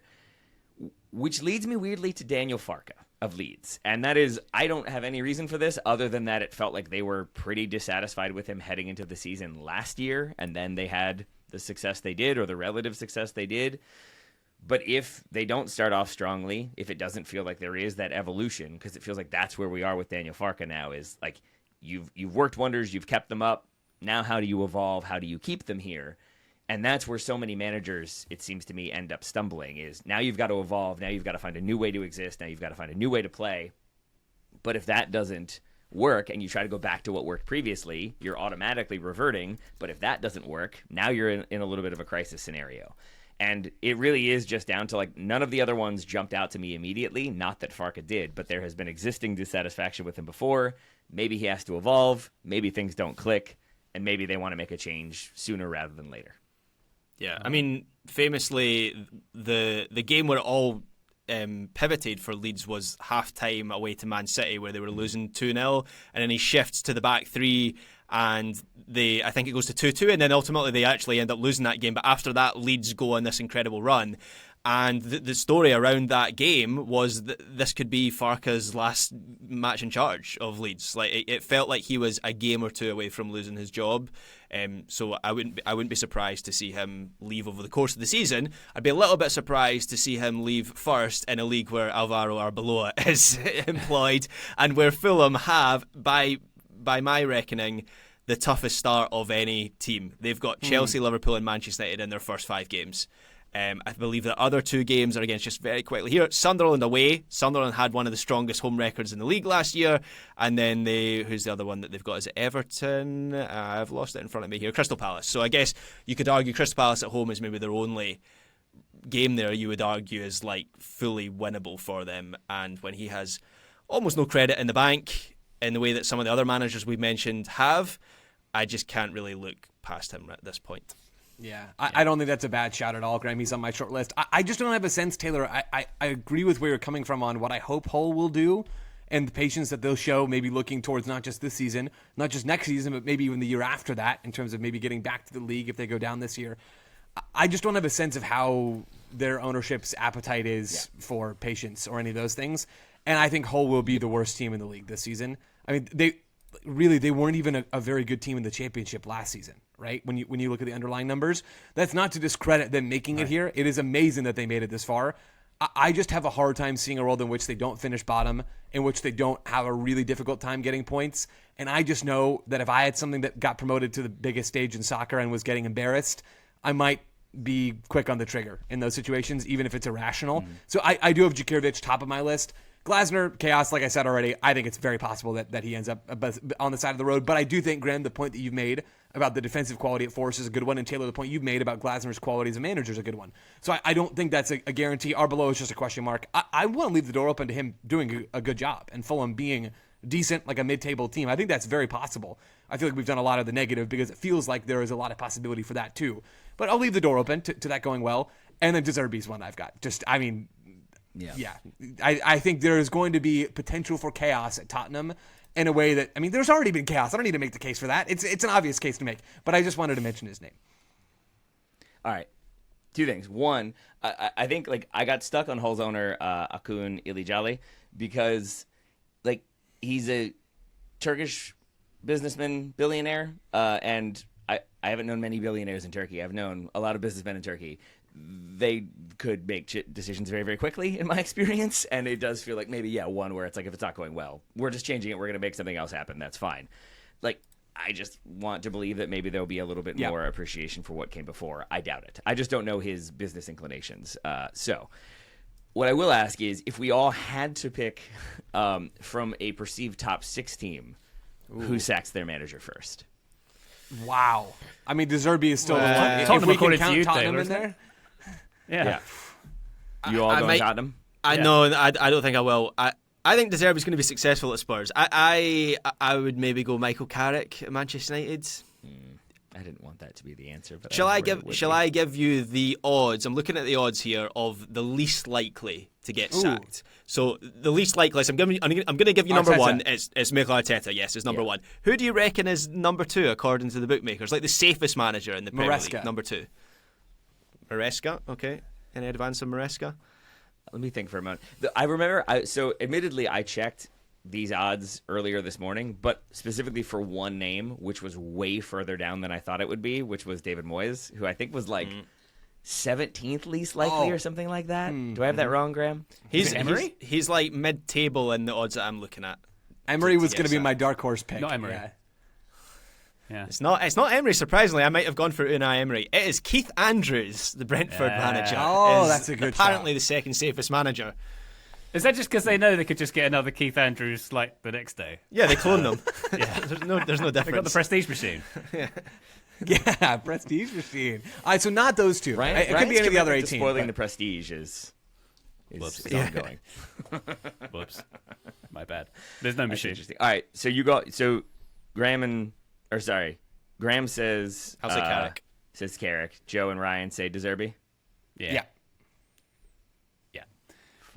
which leads me weirdly to Daniel Farke of Leeds. And that is, I don't have any reason for this other than that it felt like they were pretty dissatisfied with him heading into the season last year, and then they had the success they did, or the relative success they did. But if they don't start off strongly, if it doesn't feel like there is that evolution, because it feels like that's where we are with Daniel Farke now, is you've worked wonders, you've kept them up. Now how do you evolve? How do you keep them here? And that's where so many managers, it seems to me, end up stumbling, is now you've got to evolve, now you've got to find a new way to exist, now you've got to find a new way to play. But if that doesn't work and you try to go back to what worked previously, you're automatically reverting. But if that doesn't work, now you're in a little bit of a crisis scenario. And it really is just down to none of the other ones jumped out to me immediately. Not that Farke did, but there has been existing dissatisfaction with him before. Maybe he has to evolve. Maybe things don't click. And maybe they want to make a change sooner rather than later. Yeah, I mean, famously, the game where it all pivoted for Leeds was half-time away to Man City, where they were losing 2-0, and then he shifts to the back three, and I think it goes to 2-2, and then ultimately they actually end up losing that game. But after that, Leeds go on this incredible run. And the story around that game was that this could be Farke's last match in charge of Leeds. It felt like he was a game or two away from losing his job. So I wouldn't be surprised to see him leave over the course of the season. I'd be a little bit surprised to see him leave first in a league where Alvaro Arbeloa is employed, and where Fulham have, by my reckoning, the toughest start of any team. They've got Chelsea, Liverpool, and Manchester United in their first 5 games. I believe the other 2 games are against, just very quickly here, Sunderland away. Sunderland had one of the strongest home records in the league last year. And then who's the other one that they've got? Is it Everton? I've lost it in front of me here. Crystal Palace. So I guess you could argue Crystal Palace at home is maybe their only game there you would argue is fully winnable for them. And when he has almost no credit in the bank in the way that some of the other managers we've mentioned have, I just can't really look past him at this point. Yeah, I don't think that's a bad shout at all, Graham. He's on my short list. I just don't have a sense, Taylor. I agree with where you're coming from on what I hope Hull will do and the patience that they'll show, maybe looking towards not just this season, not just next season, but maybe even the year after that in terms of maybe getting back to the league if they go down this year. I just don't have a sense of how their ownership's appetite is for patience or any of those things. And I think Hull will be the worst team in the league this season. I mean, they weren't even a very good team in the championship last season, right? When you look at the underlying numbers, that's not to discredit them making it here. It is amazing that they made it this far. I just have a hard time seeing a world in which they don't finish bottom, in which they don't have a really difficult time getting points. And I just know that if I had something that got promoted to the biggest stage in soccer and was getting embarrassed, I might be quick on the trigger in those situations, even if it's irrational. So I do have Djurkovic top of my list. Glasner, chaos, like I said already, I think it's very possible that he ends up on the side of the road. But I do think, Graham, the point that you've made about the defensive quality at Force is a good one. And Taylor, the point you've made about Glasner's quality as a manager is a good one. So I don't think that's a guarantee. Arbeloa is just a question mark. I want to leave the door open to him doing a good job and Fulham being decent, like a mid-table team. I think that's very possible. I feel like we've done a lot of the negative because it feels like there is a lot of possibility for that too. But I'll leave the door open to that going well. And then De Zerbi's one I've got. Yeah. I think there is going to be potential for chaos at Tottenham in a way that, there's already been chaos. I don't need to make the case for that. It's an obvious case to make, but I just wanted to mention his name. All right. Two things. One, I think I got stuck on Hull's owner, Akun Ilicali, because he's a Turkish businessman, billionaire, and I haven't known many billionaires in Turkey. I've known a lot of businessmen in Turkey. They could make decisions very, very quickly, in my experience, and it does feel like maybe, one where it's if it's not going well, we're just changing it, we're going to make something else happen, that's fine. I just want to believe that maybe there'll be a little bit more appreciation for what came before. I doubt it. I just don't know his business inclinations. So what I will ask is, if we all had to pick from a perceived top 6 team, who sacks their manager first? Wow. De Zerbi is still the one. Tottenham, If we can according to count you, Tottenham Taylor, in there. Yeah. You all going Tottenham? I don't think I will. I think De Zerbi's going to be successful at Spurs. I would maybe go Michael Carrick at Manchester United. I didn't want that to be the answer. But Shall I give you the odds? I'm looking at the odds here of the least likely to get sacked. So the least likely, I'm going to give you number Arteta. one. It's Mikel Arteta. Yes, it's number one. Who do you reckon is number 2 according to the bookmakers? The safest manager in the Premier League. Number 2. Maresca. Okay. Any advance on Maresca? Let me think for a moment. I remember, admittedly, I checked these odds earlier this morning, but specifically for one name, which was way further down than I thought it would be, which was David Moyes, who I think was 17th least likely or something like that. Do I have that wrong, Graham? He's mid-table in the odds that I'm looking at. Emery was going to be my dark horse pick. Not Emery. Yeah. It's not Emery, surprisingly. I might have gone for Unai Emery. It is Keith Andrews, the Brentford manager. Oh, that's a good apparently shout. the second safest manager. Is that just because they know they could just get another Keith Andrews the next day? Yeah, they clone them. Yeah, there's no difference. They got the prestige machine. Yeah, prestige machine. All right, so not those two. It could be any of the other 18. Spoiling the prestige is ongoing. Whoops. My bad. There's no machine. Interesting. All right, so Graham says I'll say Carrick. Says Carrick. Joe and Ryan say De Zerbi. Yeah.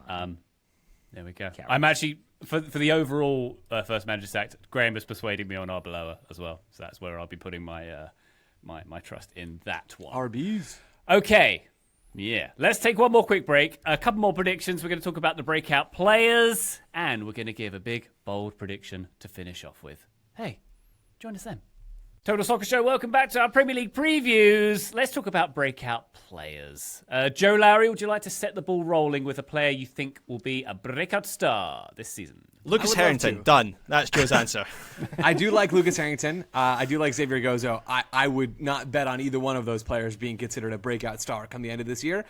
There we go. Carrick. I'm actually for the overall first manager sacked. Graham has persuaded me on Arbeloa as well, so that's where I'll be putting my my trust in that one. RBs. Okay. Yeah. Let's take one more quick break. A couple more predictions. We're going to talk about the breakout players, and we're going to give a big, bold prediction to finish off with. Hey, join us then. Total Soccer Show, welcome back to our Premier League previews. Let's talk about breakout players. Joe Lowry, would you like to set the ball rolling with a player you think will be a breakout star this season? Lucas Harrington, done. That's Joe's answer. I do like Lucas Harrington. I do like Xavier Gozo. I would not bet on either one of those players being considered a breakout star come the end of this year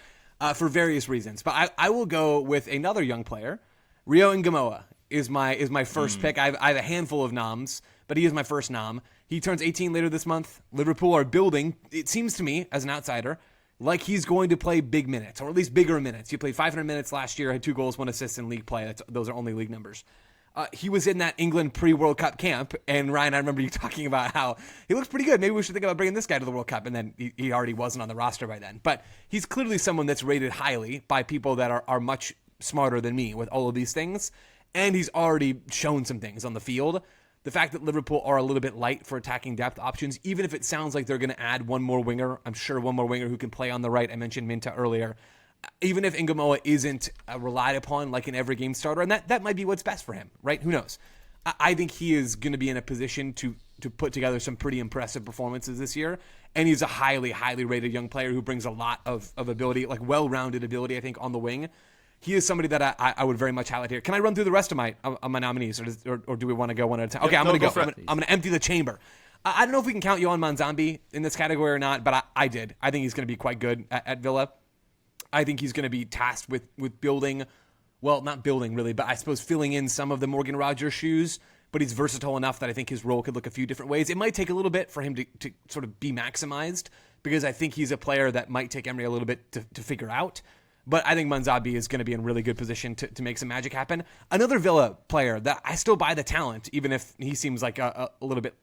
for various reasons. But I will go with another young player. Rio Ngamoa is my first pick. I have a handful of noms, but he is my first nom. He turns 18 later this month. Liverpool are building, it seems to me, as an outsider, like he's going to play big minutes, or at least bigger minutes. He played 500 minutes last year, had 2 goals, 1 assist in league play. Those are only league numbers. He was in that England pre-World Cup camp, and Ryan, I remember you talking about how he looks pretty good. Maybe we should think about bringing this guy to the World Cup, and then he already wasn't on the roster by then. But he's clearly someone that's rated highly by people that are much smarter than me with all of these things, and he's already shown some things on the field. The fact that Liverpool are a little bit light for attacking depth options, even if it sounds like they're going to add one more winger, I'm sure one more winger who can play on the right. I mentioned Minta earlier. Even if Ngamoa isn't relied upon like an every game starter, and that might be what's best for him, right? Who knows? I think he is going to be in a position to put together some pretty impressive performances this year, and he's a highly, highly rated young player who brings a lot of ability, like well-rounded ability, I think, on the wing. he is somebody that I would very much highlight here. Can I run through the rest of my nominees, or do we want to go one at a time? Okay, I'm going to go. I'm going to empty the chamber. I don't know if we can count Yohan Manzambi in this category or not, but I did. I think he's going to be quite good at Villa. I think he's going to be tasked with building, well, not building really, but I suppose filling in some of the Morgan Rogers shoes. But he's versatile enough that I think his role could look a few different ways. It might take a little bit for him to sort of be maximized, because I think he's a player that might take Emery a little bit to figure out. But I think Manzambi is going to be in really good position to make some magic happen. Another Villa player that I still buy the talent, even if he seems like a little bit,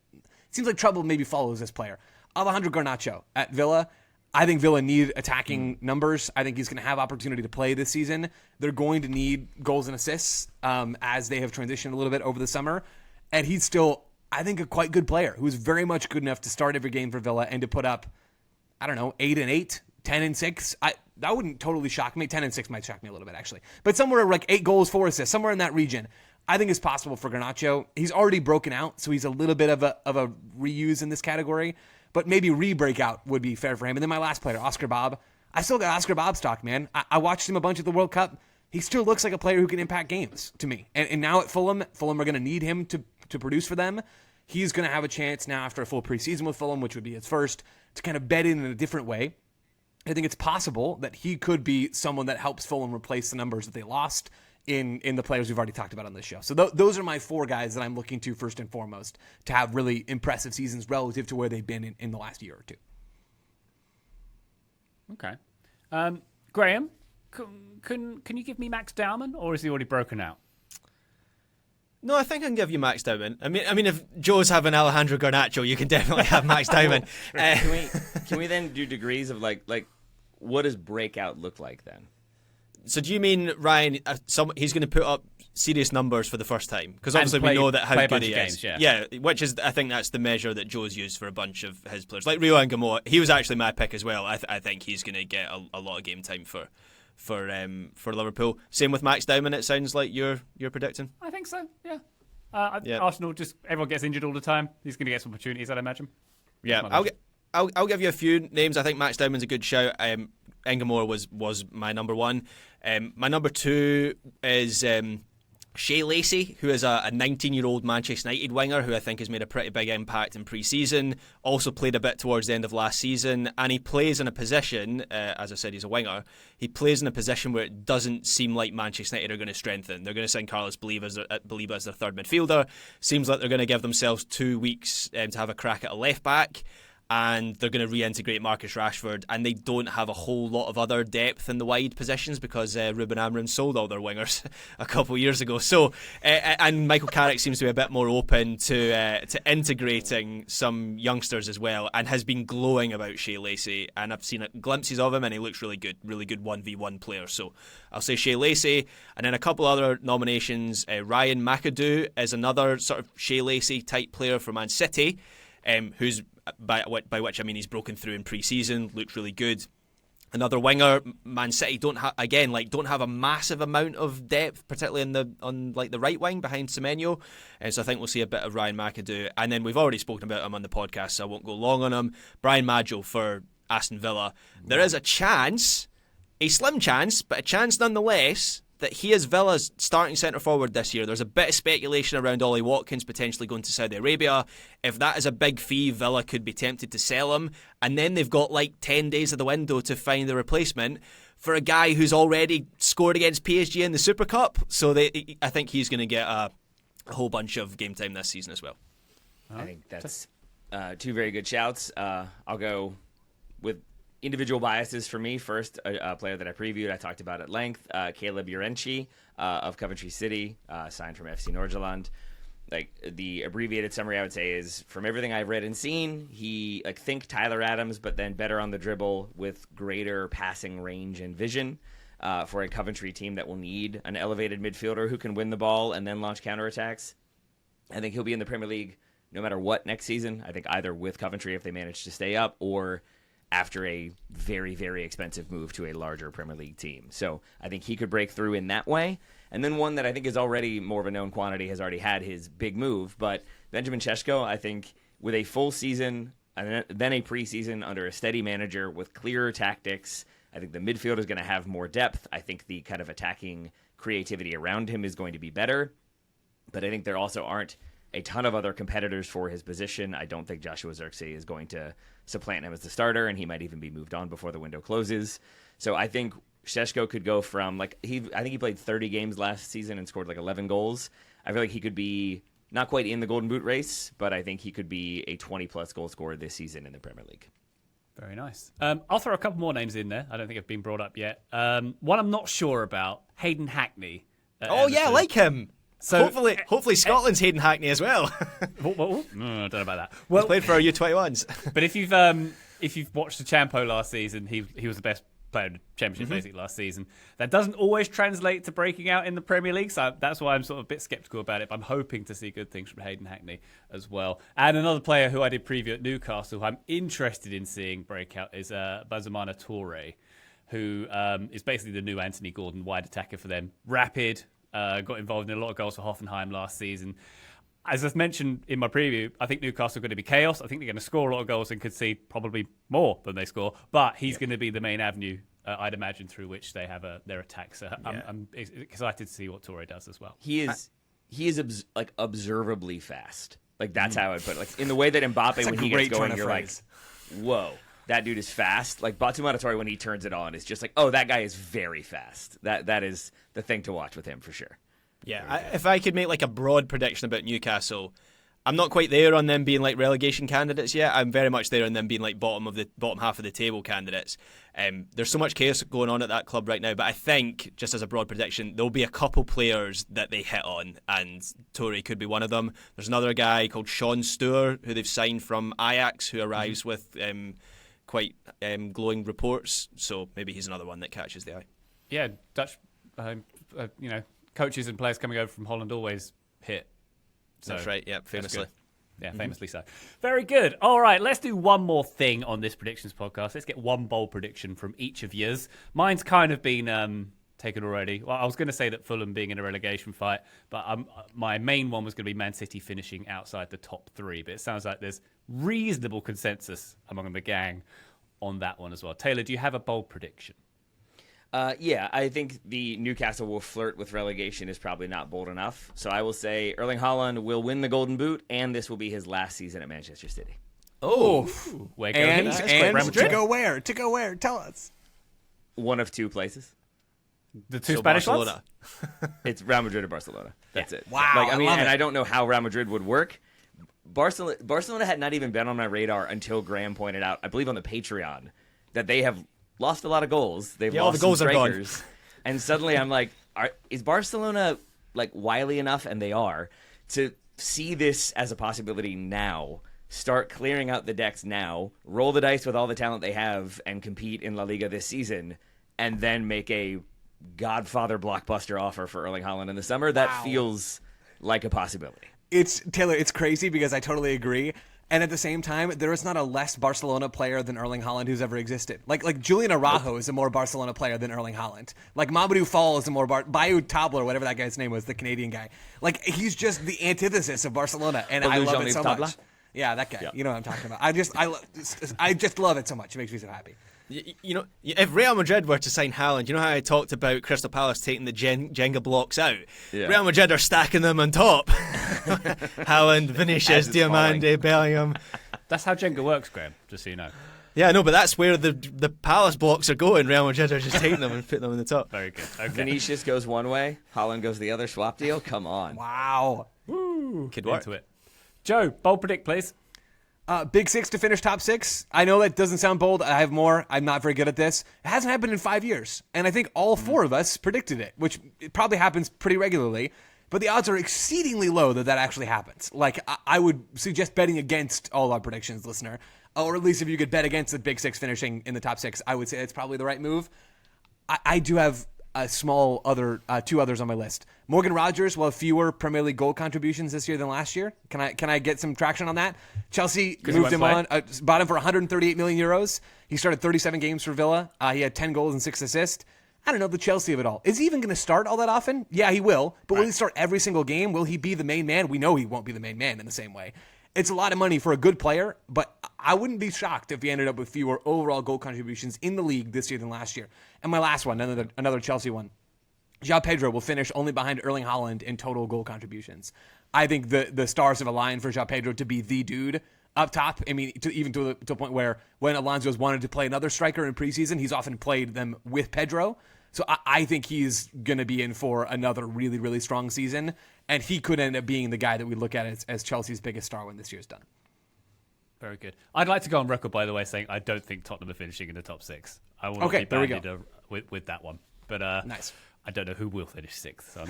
seems like trouble maybe follows this player. Alejandro Garnacho at Villa. I think Villa need attacking numbers. I think he's going to have opportunity to play this season. They're going to need goals and assists as they have transitioned a little bit over the summer. And he's still, I think, a quite good player who's very much good enough to start every game for Villa and to put up, 8-8, 10-6. That wouldn't totally shock me. 10-6 might shock me a little bit, actually. But somewhere like 8 goals, 4 assists, somewhere in that region, I think is possible for Garnacho. He's already broken out, so he's a little bit of a reuse in this category. But maybe re-breakout would be fair for him. And then my last player, Oscar Bob. I still got Oscar Bob stock, man. I watched him a bunch at the World Cup. He still looks like a player who can impact games to me. And now at Fulham are going to need him to produce for them. He's going to have a chance now after a full preseason with Fulham, which would be his first, to kind of bed in a different way. I think it's possible that he could be someone that helps Fulham replace the numbers that they lost in the players we've already talked about on this show. So those are my 4 guys that I'm looking to first and foremost to have really impressive seasons relative to where they've been in the last year or two. Okay. Graham, can you give me Max Dowman, or is he already broken out? No, I think I can give you Max Dowman. I mean, if Joe's having Alejandro Garnacho, you can definitely have Max Dowman. Can we then do degrees of like what does breakout look like then? So do you mean, Ryan, he's going to put up serious numbers for the first time? Because obviously we know that how good he is. Games, yeah, which is, I think that's the measure that Joe's used for a bunch of his players. Like Rio Angamoa, he was actually my pick as well. I think he's going to get a lot of game time for Liverpool. Same with Max Dowman, it sounds like you're predicting. I think so, yeah. Arsenal, just everyone gets injured all the time. He's going to get some opportunities, I'd imagine. Yeah, I'll give you a few names. I think Max Dowman's a good shout. Engamore was my number 1. My number 2 is Shea Lacey, who is a 19-year-old Manchester United winger who I think has made a pretty big impact in pre-season. Also played a bit towards the end of last season, and he plays in a position, as I said, he's a winger. He plays in a position where it doesn't seem like Manchester United are going to strengthen. They're going to sign Carlos Baliba as their third midfielder. Seems like they're going to give themselves 2 weeks to have a crack at a left back. And they're going to reintegrate Marcus Rashford, and they don't have a whole lot of other depth in the wide positions because Ruben Amorim sold all their wingers a couple of years ago. So, and Michael Carrick seems to be a bit more open to integrating some youngsters as well, and has been glowing about Shea Lacey. And I've seen glimpses of him, and he looks really good 1v1 player. So I'll say Shea Lacey, and then a couple other nominations. Ryan McAdoo is another sort of Shea Lacey type player for Man City, who's by which I mean he's broken through in pre-season, looked really good. Another winger. Man City don't have a massive amount of depth, particularly on the right wing behind Semenyo, and so I think we'll see a bit of Ryan McAdoo. And then we've already spoken about him on the podcast, so I won't go long on him. Brian Maggio for Aston Villa. There is a chance, a slim chance, but a chance nonetheless, that he is Villa's starting centre forward this year. There's a bit of speculation around Ollie Watkins potentially going to Saudi Arabia. If that is a big fee, Villa could be tempted to sell him, and then they've got like 10 days of the window to find the replacement for a guy who's already scored against PSG in the Super Cup. So I think he's going to get a whole bunch of game time this season as well. I think that's 2 very good shouts. I'll go with individual biases for me. First, a player that I previewed, I talked about at length, Caleb Urenchi of Coventry City, signed from FC Nordsjælland. Like, the abbreviated summary I would say is, from everything I've read and seen, he think Tyler Adams, but then better on the dribble with greater passing range and vision for a Coventry team that will need an elevated midfielder who can win the ball and then launch counterattacks. I think he'll be in the Premier League no matter what next season. I think either with Coventry if they manage to stay up, or after a very, very expensive move to a larger Premier League team. So I think he could break through in that way. And then one that I think is already more of a known quantity, has already had his big move, but Benjamin Šeško, I think with a full season and then a preseason under a steady manager with clearer tactics, I think the midfield is going to have more depth. I think the kind of attacking creativity around him is going to be better. But I think there also aren't a ton of other competitors for his position. I don't think Joshua Zirkzee is going to supplant him as the starter, and he might even be moved on before the window closes. So I think Šeško could go from, I think he played 30 games last season and scored 11 goals. I feel like he could be not quite in the Golden Boot race, but I think he could be a 20-plus goal scorer this season in the Premier League. Very nice. I'll throw a couple more names in there. I don't think have been brought up yet. One I'm not sure about, Hayden Hackney. Oh, yeah, I like him. So hopefully Scotland's Hayden Hackney as well. No, I don't know about that. Well, he's played for our U21s. But if you've watched the Champo last season, he was the best player in the Championship basically last season. That doesn't always translate to breaking out in the Premier League, so that's why I'm sort of a bit sceptical about it. But I'm hoping to see good things from Hayden Hackney as well. And another player who I did preview at Newcastle, who I'm interested in seeing breakout, is Bazamana Toure, who is basically the new Anthony Gordon, wide attacker for them. Rapid, got involved in a lot of goals for Hoffenheim last season. As I've mentioned in my preview, I think Newcastle are going to be chaos. I think they're going to score a lot of goals and concede probably more than they score. But he's going to be the main avenue, I'd imagine, through which they have their attack. So I'm excited to see what Toure does as well. He is observably fast. That's how I put it. In the way that Mbappe, when he gets going, you're like, whoa, that dude is fast. Bazamana Toure, when he turns it on, is just oh, that guy is very fast. That is the thing to watch with him for sure. Yeah, if I could make a broad prediction about Newcastle, I'm not quite there on them being relegation candidates yet. I'm very much there on them being bottom half of the table candidates. There's so much chaos going on at that club right now, but I think, just as a broad prediction, there'll be a couple players that they hit on, and Toure could be one of them. There's another guy called Sean Stewart, who they've signed from Ajax, who arrives with quite glowing reports, so maybe he's another one that catches the eye. Yeah, Dutch, coaches and players coming over from Holland always hit. So that's right, yeah, famously. Yeah, famously so. Very good. All right, let's do one more thing on this predictions podcast. Let's get one bold prediction from each of yours. Mine's kind of been taken already. Well, I was going to say that Fulham being in a relegation fight, but my main one was going to be Man City finishing outside the top 3. But it sounds like there's reasonable consensus among the gang on that one as well. Taylor, do you have a bold prediction? Yeah, I think the Newcastle will flirt with relegation is probably not bold enough. So I will say Erling Haaland will win the Golden Boot, and this will be his last season at Manchester City. Oh, and to go where? To go where? Tell us. One of two places. The two Spanish ones? It's Real Madrid or Barcelona. That's it. Wow. I don't know how Real Madrid would work. Barcelona had not even been on my radar until Graham pointed out, I believe on the Patreon, that they have lost a lot of goals. They've lost all the goals some are strikers. gone. And suddenly I'm like, is Barcelona wily enough, and they are, to see this as a possibility now, start clearing out the decks now, roll the dice with all the talent they have, and compete in La Liga this season, and then make a Godfather blockbuster offer for Erling Haaland in the summer? That feels like a possibility. Taylor, it's crazy because I totally agree. And at the same time, there is not a less Barcelona player than Erling Haaland who's ever existed. Like Julian Araujo is a more Barcelona player than Erling Haaland. Mamadou Fall is a more Bayou Tabla, whatever that guy's name was, the Canadian guy. He's just the antithesis of Barcelona, and I love it so much. Yeah, that guy. Yeah. You know what I'm talking about. I just love it so much. It makes me so happy. If Real Madrid were to sign Haaland, you know how I talked about Crystal Palace taking the Jenga blocks out? Yeah. Real Madrid are stacking them on top. Haaland, Vinicius, Diamande, Bellingham. That's how Jenga works, Graham, just so you know. Yeah, no, but that's where the Palace blocks are going. Real Madrid are just taking them and putting them on the top. Very good. Okay. Vinicius goes one way, Haaland goes the other. Swap deal? Come on. Wow. Woo. Could work. Into it. Joe, bold predict, please. Big 6 to finish top 6. I know that doesn't sound bold. I have more. I'm not very good at this. It hasn't happened in 5 years. And I think all 4 of us predicted it, which it probably happens pretty regularly. But the odds are exceedingly low that actually happens. I would suggest betting against all our predictions, listener. Or at least if you could bet against the Big 6 finishing in the top 6, I would say it's probably the right move. I do have a small 2 others on my list. Morgan Rogers will have fewer Premier League goal contributions this year than last year. Can I get some traction on that? Chelsea moved him on, bought him for 138 million euros. He started 37 games for Villa. He had 10 goals and 6 assists. I don't know the Chelsea of it all. Is he even going to start all that often? Yeah, he will. But will he start every single game? Will he be the main man? We know he won't be the main man in the same way. It's a lot of money for a good player, but I wouldn't be shocked if he ended up with fewer overall goal contributions in the league this year than last year. And my last one, another Chelsea one. João Pedro will finish only behind Erling Haaland in total goal contributions. I think the stars have aligned for João Pedro to be the dude up top. I mean, to a point where when Alonso's wanted to play another striker in preseason, he's often played them with Pedro. So I think he's going to be in for another really, really strong season, and he could end up being the guy that we look at as Chelsea's biggest star when this year's done. Very good. I'd like to go on record, by the way, saying I don't think Tottenham are finishing in the top 6. I want to be banded with that one. But nice. I don't know who will finish 6th. So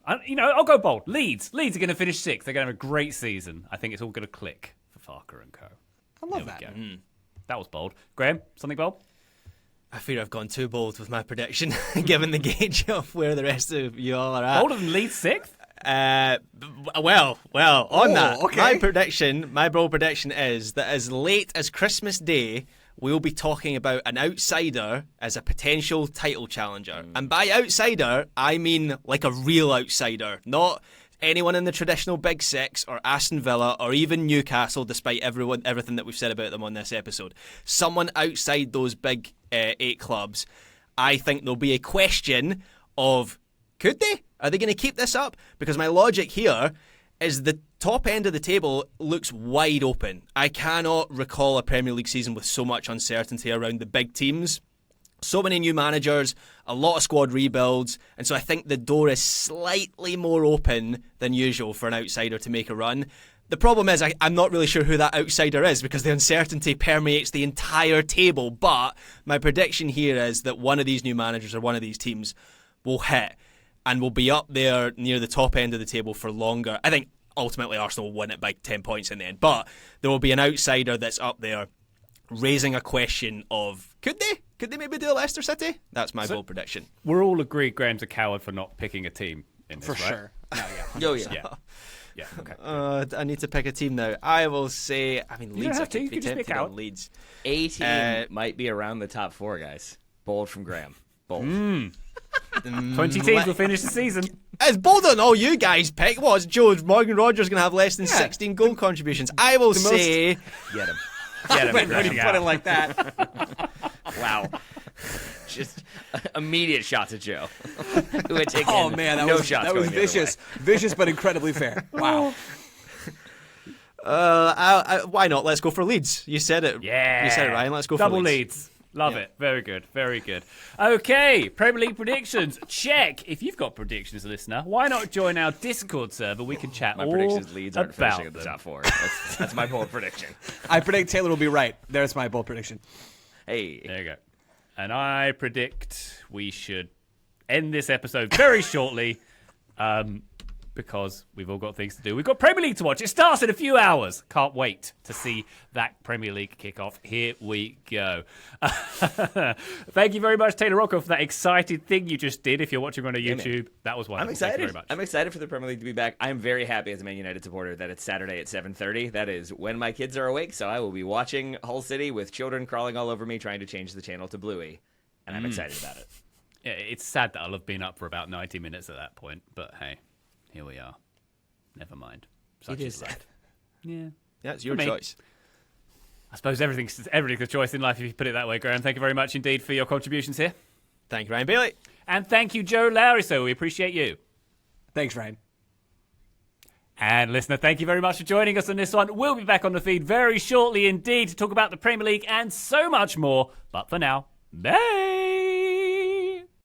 I'm not. I'll go bold. Leeds are going to finish 6th. They're going to have a great season. I think it's all going to click for Farker and co. I love that. That was bold. Graham, something bold? I fear I've gone too bold with my prediction, given the gauge of where the rest of you all are at. Bolder than Leeds 6th? Okay. My bold prediction is that as late as Christmas Day, we'll be talking about an outsider as a potential title challenger. And by outsider, I mean like a real outsider, not anyone in the traditional Big Six or Aston Villa or even Newcastle, despite everything that we've said about them on this episode. Someone outside those big 8 clubs. I think there'll be a question of, could they? Are they going to keep this up? Because my logic here is the top end of the table looks wide open. I cannot recall a Premier League season with so much uncertainty around the big teams. So many new managers, a lot of squad rebuilds, and so I think the door is slightly more open than usual for an outsider to make a run. The problem is I'm not really sure who that outsider is because the uncertainty permeates the entire table, but my prediction here is that one of these new managers or one of these teams will hit and will be up there near the top end of the table for longer. I think ultimately Arsenal will win it by 10 points in the end, but there will be an outsider that's up there raising a question of, could they? Could they maybe do Leicester City? That's my bold prediction. We're all agreed Graham's a coward for not picking a team in this, For right? sure. Oh, yeah. Yeah, okay. I need to pick a team now. I will say, Leeds. have to. You I could be can just pick tempted out. on Leeds. A team might be around the top 4, guys. Bold from Graham. Bold. 20 teams will finish the season. It's bolder than all you guys pick. What's Morgan Rogers going to have less than 16 goal contributions? I will say... Get him. When you put it like that. Wow. Just immediate shots at Joe. Which, again, Oh man, that was shots going the other way. Vicious but incredibly fair. Wow. Why not? Let's go for Leeds. You said it. Yeah. You said it, Ryan. Let's go Double for Leeds. Love it. Very good. Very good. Okay, Premier League predictions. Check. If you've got predictions, listener, why not join our Discord server? We can chat My all predictions Leeds aren't about finishing at the them. top 4. That's my bold prediction. I predict Taylor will be right. There's my bold prediction. Hey. There you go. And I predict we should end this episode very shortly because we've all got things to do. We've got Premier League to watch. It starts in a few hours. Can't wait to see that Premier League kick off. Here we go. Thank you very much, Taylor Rocco, for that exciting thing you just did. If you're watching on a YouTube, that was wonderful. I'm excited. Thank you very much. I'm excited for the Premier League to be back. I'm very happy as a Man United supporter that it's Saturday at 7:30. That is when my kids are awake, so I will be watching Hull City with children crawling all over me trying to change the channel to Bluey, and I'm excited about it. Yeah, it's sad that I'll have been up for about 90 minutes at that point, but hey, here we are. Never mind. Such It is life. sad. Yeah. Yeah, it's your For me. choice. I suppose everything's a choice in life if you put it that way, Graham. Thank you very much indeed for your contributions here. Thank you, Ryan Bailey. And thank you, Joe Lowry. So we appreciate you. Thanks, Ryan. And listener, thank you very much for joining us on this one. We'll be back on the feed very shortly indeed to talk about the Premier League and so much more. But for now, bye.